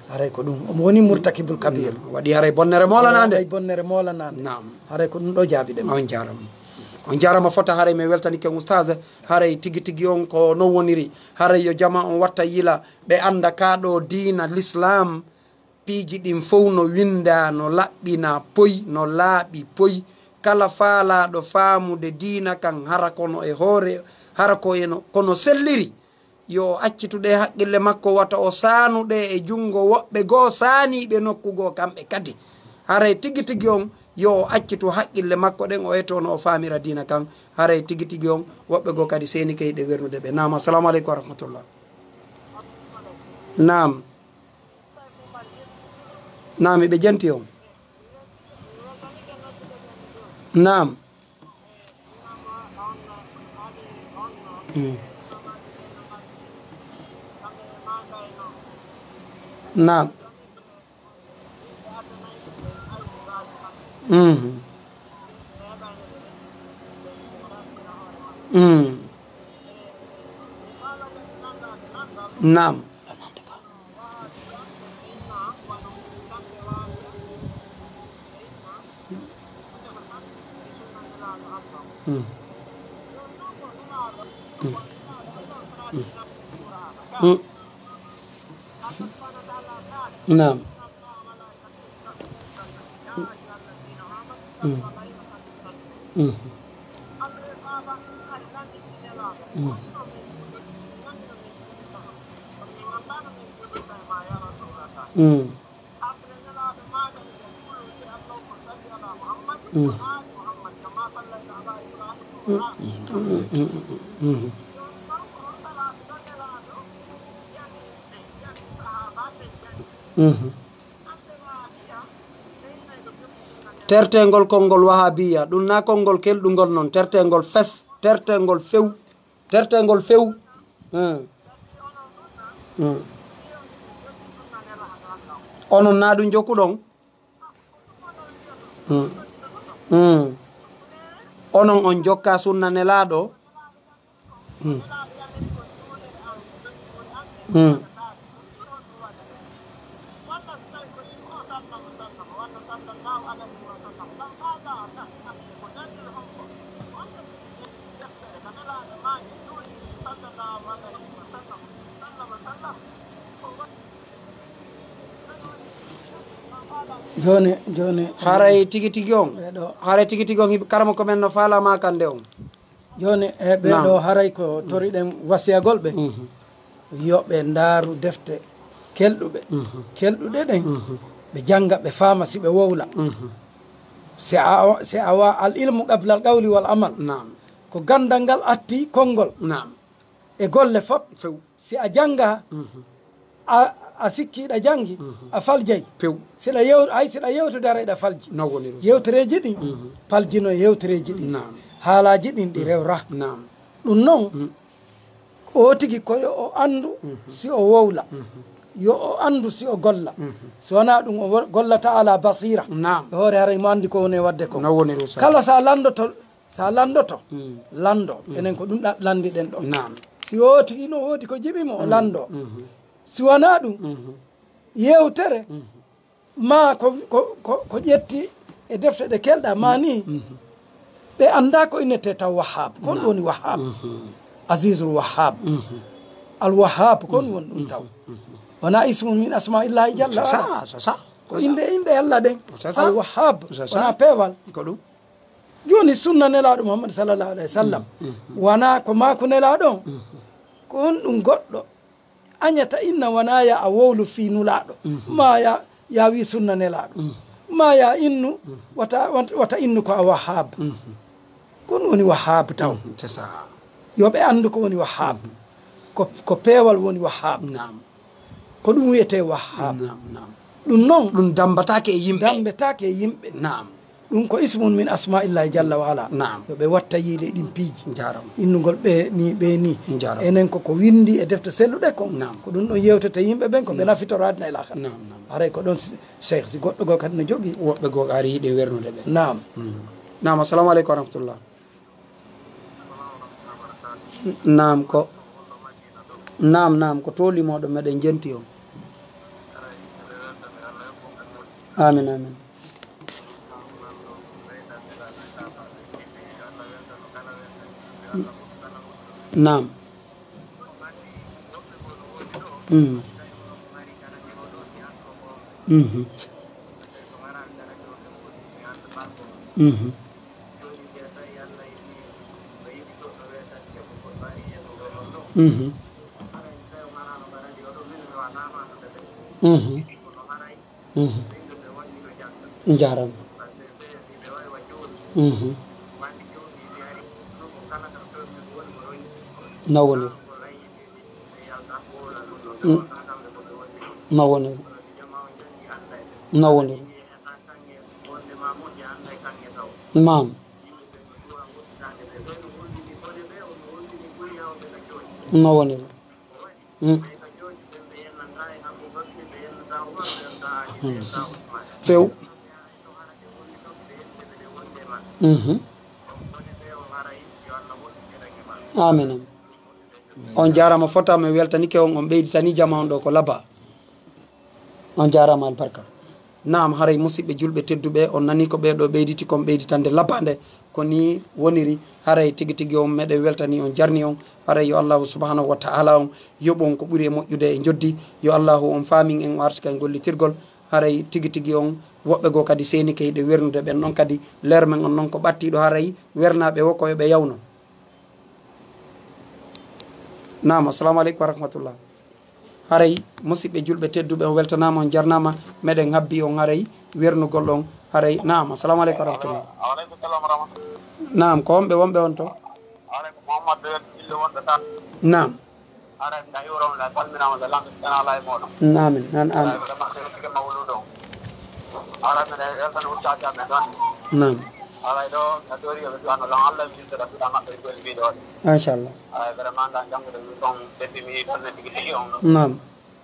haray ko ɗum omo woni murtakibul kabir waɗi haray bonnere molanade ay bonnere molanade nam haray ko ɗum ɗo jaabi ɗe on jarama fota haray mi weltanike oustaz haray tigui tigui on ko non woniri haray yo jama on watta yila ɓe anda kaɗo diina l'islam piiji ɗin fof no winda no laɓɓina poy no laaɓi poy kala faalaɗo faamude diina kan hara kono e hoore hara ko eno kono selliri yo accituɗe haqqille makko wata o saanuɗe e junngo woɓɓe goo saaniɓe nokkugo kamɓe kadi haray tigi tigi on yo accitu haqqille makko ɗen o etono o faamira diina kan haray tigi tigi on woɓɓe goo kadi seeni keyɗe wernude ɓe nam assalamu aleykum wa rahmatullah nam nam eɓe janti on nam nam nam nam tertengol konngol wahabiya ɗum na konngol kelɗugol noon tertengol fes tertengol few tertengol few onon na ɗum jokkuɗon onon on jokka sunna nelaɗo joni haray tigi tigi on haray tigi tigi on karama ko men no falama kande on joni e ɓeɗo haray ko toriɗen wasiyagol ɓe yoɓe ndaaru defte kelɗuɓe kelɗuɗe ɗen ɓe jangga ɓe faama si ɓe wowla si a wa al ilmu qablal qawli wal amal ko gandal ngal atti konngol e golle fop si a janga a sikkiɗa jangi a faljay siɗa siɗa yewtude ara ɗa falji yewtereji ɗin paljino yewtereji ɗin haalaji ɗin ɗi rewra ɗum noon o tigi koyo o andu si o wowla yo o andu si o golla so wona ɗum o gollata ala basira e hoore haray mo andi ko woni wadde ko kala sa landoto lando enen ko ɗum landiɗen ɗo si o tigi no wodi ko jiɓimo o lando si wona ɗum yewtere ma ko ƴetti e defte ɗe kelɗa ma ni ɓe anda ko innete taw wahab kon woni wahab azizul wahab al wahab kon woni ɗum taw wona ismum min asmaillahi jalla ko inde allah ɗen al wahab wona peewal ko ɗum joni sunna nelaɗo muhammad sallallahu alayhi wa sallam wona ko mako nelaɗon ko on ɗum goɗɗo añata inna wona ya a wowlu fi nulaɗo ma ya wi sunna nelaɗo ma ya innu wata innu ko a wahab kon woni wahab taw yoɓe andu ko woni wahab ko peewal woni wahab ko ɗum wiyete wahab ɗum noon ɗum dambatake e yimɓe dambetake e yimɓe ɗum ko ismun min asmaillahi jalla wa ala yoɓe watta yiile ɗin piiji innugol ɓe ni enen koko windi e defte selluɗe kon ko ɗum ɗon yewtete yimɓe ɓen ko ɓe nafitoro adna e lahara haray ko ɗon cheikh si goɗɗo goo kadi no jogui woɓɓe goo ari yiiɗe wernude ɓe nam assalamu aleykum wa rahmatullah ko tolimoɗo meɗen jenti on amin Naam. Jaram. Nawonir mam nawonir few amin on jarama fotama weltanike on ɓeyditani jama on ɗo ko labba on jarama albarka nam haray musidɓe julɓe tedduɓe on nani ko ɓeɗo ɓeyditi kon ɓeyditande labbande ko ni woniri haray tigui tigui on meɗe weltani on jarni on haray yo allahu subhanahu wa ta'ala on yoɓon ko ɓuuri e moƴƴude e joddi yo allahu on famin en artika e gollitirgol haray tigui tigui on woɓɓe goo kadi seni keyɗe wernude ɓen ɗon kadi leer men on noon ko ɓattiɗo haray wernaɓe wokko yoɓe yawno nam assalamu aleykum wa rahmatullah haray musidɓe julɓe tedduɓe on weltanama on jarnama meɗen habbi on haray wernugol ɗon haray nam assalamu aleykum wa rahmatullah nam ko wonɓe wonɓe on to nam amin nan amin ala mene weltan Oustaz men ɗon nam alay ɗo a tori yoɓe suwano lon Allah ministre suɗa maɓɓe e gol mbiɗo inchallah vraiment nda janggude wi ton ɓeddimi tonne tigui tigui on nam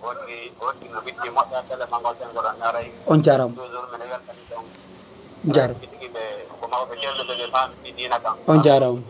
woɗɗi no witti moƴƴa télé mangol tengoɗon aray on jarama toujours mene weltani ton jar tigui ɓe ko mawɓe celluɓe ɓe famɗi dina kam on jarama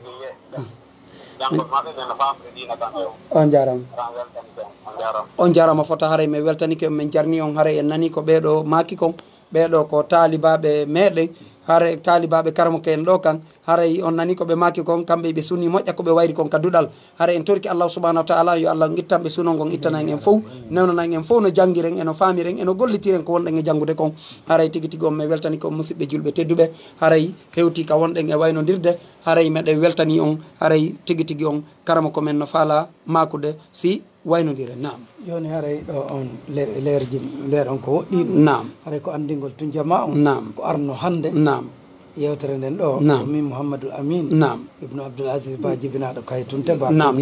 jangol maɓɓe ɓe no famɗe dina kam ɓe on jarama ran weltani ton on jarama on jarama fota haaray mi weltanike min jarni on haaray en nani ko ɓeɗo maki kon ɓeɗo ko taalibaɓe meɗen haaray taalibaɓe karamoke en ɗo kan haaray on nani koɓe maki kon kamɓe ɓe sunni moƴƴa koɓe wayri kon ka duɗal haaray en torki Allah subahanahu wa taala yo Allah guittanɓe suno gon ittanan en fof newnanan en fof no jangguiren eno famiren eno gollitiren ko wonɗen e janggude kon haaray tigui tigui on mi weltani ko musidɓe julɓe tedduɓe haaray hewti ka wonɗen e waynodirde haaray meɗen weltani on haaray tigui tigui on karama komen no faala makude si waynodire nam joni haray ɗo on leer on ko woɗɗi ɗum nam haray ko andingol tun jama on nam ko arno hande nam yewtere nden ɗo min Mouhammadou Lamine nam ibnu Abdoul Aziz Ba jibinaɗo kay tunte ba nam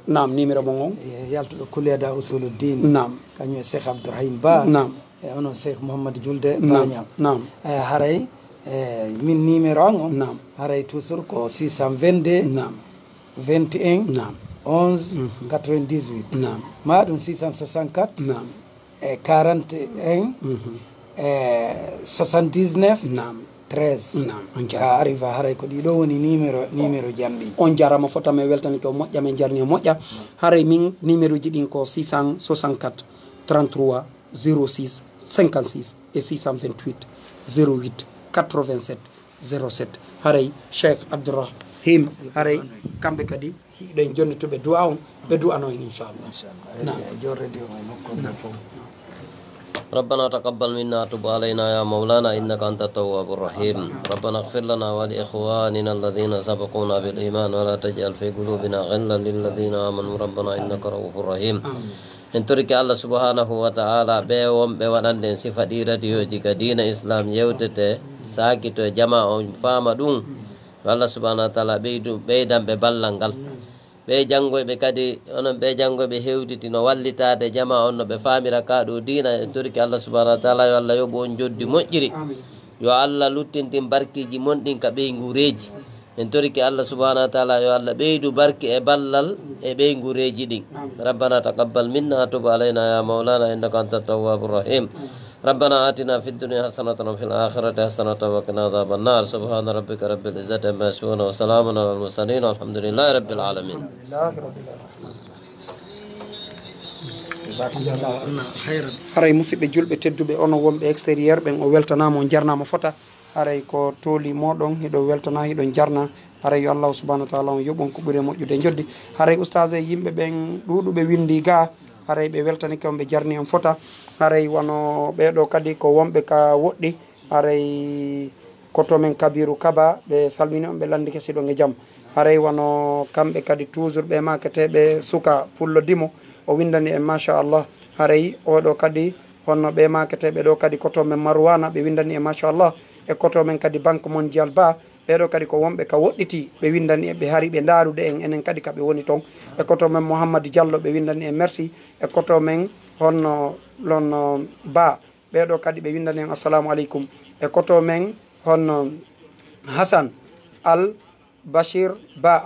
nam numéro mon on yaltuɗo kuleda usuluddin nam kañum e Cheikh Abdourahim Ba nam e onon Cheikh Mouhamadou Julde Bañam nam haray min numéro an on nam haray toujours ko 622 nam 21 nam 11 98 nam ma ɗum 664 nam e 41 e 79 nam 13 nam ka arriva haray ko ɗiɗo woni numéro janɗi on jarama fotama weltani ko moƴƴa men jarni o moƴƴa haray min numéro ji ɗin ko 664 33 06 56 et 628 08 87 07 haray Cheikh Abdourahim haray kamɓe kadi hiɗen jonni to ɓe duwa on ɓe duwano en inchallah jorredi o nokko fof ربنا تقبل منا وتب علينا يا مولانا إنك أنت التواب الرحيم ربنا اغفر لنا ولإخواننا الذين سبقونا بالإيمان ولا تجعل في قلوبنا غلا للذين آمنوا ربنا إنك رؤوف رحيم en toriki Allah subhanahu wa ta'ala ɓe wonɓe waɗanden sifa ɗi radioji ka dina islam yewtete sakito e jama on faama ɗum Allah subhanahu wa ta'ala ɓeydanɓe ballal ngal ɓe janngoyɓe kadi onon ɓe janngoyɓe hewtiti no wallitade jama on no ɓe famira kaɗo dina en toriki Allah subhanahu wa ta'ala yo Allah yoɓu on joddi moƴƴiri yo Allah luttintin barkiji monɗin ka ɓeygureji en toriki Allah subhanahu wa ta'ala yo Allah ɓeydu barki e ballal e ɓeygureji ɗin rabbana taqabbal minna tub alayna ya maulana innaka anta tawwabur rahim ربنا آتنا في الدنيا حسنة وفي الآخرة حسنة وقنا عذاب النار سبحان ربك رب العزة عما يصفون وسلام على المرسلين والحمد لله رب العالمين haray musidɓe julɓe tedduɓe ono wonɓe extérieur ɓen o weltanama o jarnama fota haray ko tooli moɗon hiɗo weltana hiɗon jarna haray yo Allah subhanahu wa taala on yoɓon ko ɓuuri moƴƴude joddi haray oustage e yimɓe ɓen ɗuɗuɓe windi ga haray ɓe weltanike on ɓe jarni on fota haray wano ɓeɗo kadi ko wonɓe ka woɗɗi haray koto men Kabiru Kaba ɓe salmini on ɓe landike siɗon e jaam haray wano kamɓe kadi toujours ɓe maketeɓe suka pullo dimo o windani en machallah haray oɗo kadi honno ɓe maketeɓe ɗo kadi koto men Marwana ɓe windani en machallah e koto men kadi banque mondial ba ɓeɗo kadi ko wonɓe ka woɗɗiti ɓe windani en ɓe hari ɓe darude en enen kadi kaɓe woni toon e koto men Mouhamadou Diallo ɓe windani en merci e koto men honno lon ba ɓeɗo kadi ɓe windani en assalamu aleykum e koto men honno Hassan Al Bashir Ba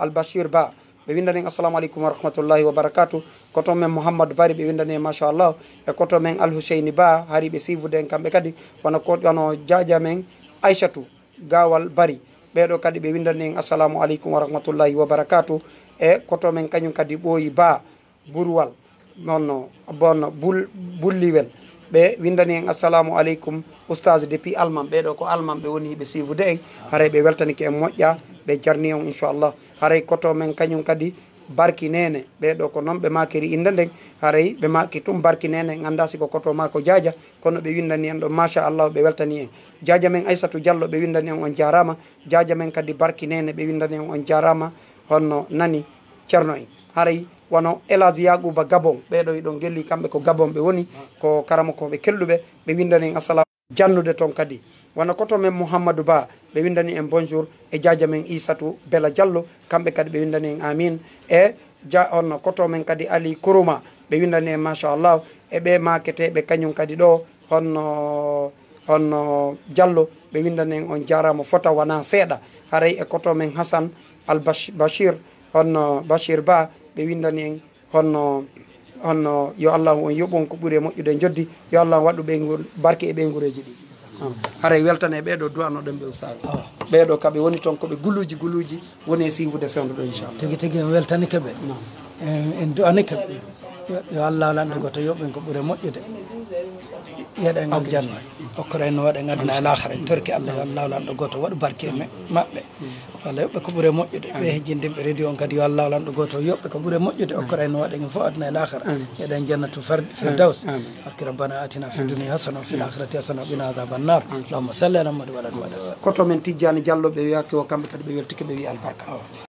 ɓe windani en assalamu aleykum wa rahmatullahi wa barakatuh koto men Mouhamadou Bari ɓe windani en machallah e koto men Al Husseini Ba hari ɓe sivude en kamɓe kadi wano jaja men Aissatou Gawal Bari ɓeɗo kadi ɓe windani en assalamu aleykum wa rahmatullahi wa barakatuh e koto men kañum kadi ɓooyi Ba Burwal nonno bonno bulliwel ɓe windani en assalamu aleykum oustage depuis Allemagne ɓeɗo ko Allemagne ɓe woni ɓe sivude en haray ɓe weltanike en moƴƴa ɓe jarni on inchallah haray koto men kañum kadi barki nene ɓeɗo ko noon ɓe makiri inde nden haray ɓe maki tum barki nene en anda siko koto ma ko Diadia kono ɓe windani en ɗo machallah ɓe weltani en Diadia men Aissatou Diallo ɓe windani en on jarama Diadia men kadi barki nene ɓe windani en on jarama honno nani ceerno en haray wono Elage Yagouba Gabon ɓeɗo yiɗon gelli kamɓe ko Gabon ɓe woni ko karama koɓe kelluɓe ɓe windani en assalamu jannude toon kadi wono koto men Mouhamadou Ba ɓe windani en bonjour e Diadia men Issatou Bella Diallo kamɓe kadi ɓe windani en amin e onno koto men kadi Ali Kourouma ɓe windani en machallah e ɓe maketeɓe kañum kadi ɗo honno on Diallo ɓe windan en on jarama fota wona seeɗa haray e koto men Hassan Al Bachir on Bachir Ba ɓe windani en honno yo Allah on yoɓon ko ɓuuri e moƴƴude joddi yo Allah waɗu ɓeygol barke e ɓeygureji ɗi haray weltane ɓeɗo duwanoɗen ɓe Oustaz ɓeɗo kaɓe woni toon koɓe guluji woni e sivude fewndo ɗo inchallah tigui tigui en weltanike ɓe en duwanike ɓe yo Allah lanɗo goto yoɓɓen ko ɓuuri moƴƴude yeɗen aljanna okkora en waɗen aduna e lahara en torki Allah yo Allah lanɗo goto waɗu barke e maɓɓe walla yoɓɓe ko ɓuuri moƴƴude ɓe hejjindinɓe radio on kadi yo Allah lanɗo goto yoɓɓe ko ɓuuri moƴƴude okkora en waɗen en fof aduna e lahara yeɗen jannatu firdaus barke rabbana atina fi dunia hasana fi l'akhirati hasana qina adhaban nar allahumma salli ala muhammad wa ala alihi wa sallam koto men Tidiane Diallo ɓe wiyaki o kamɓe kadi ɓe weltike ɓe wi albarka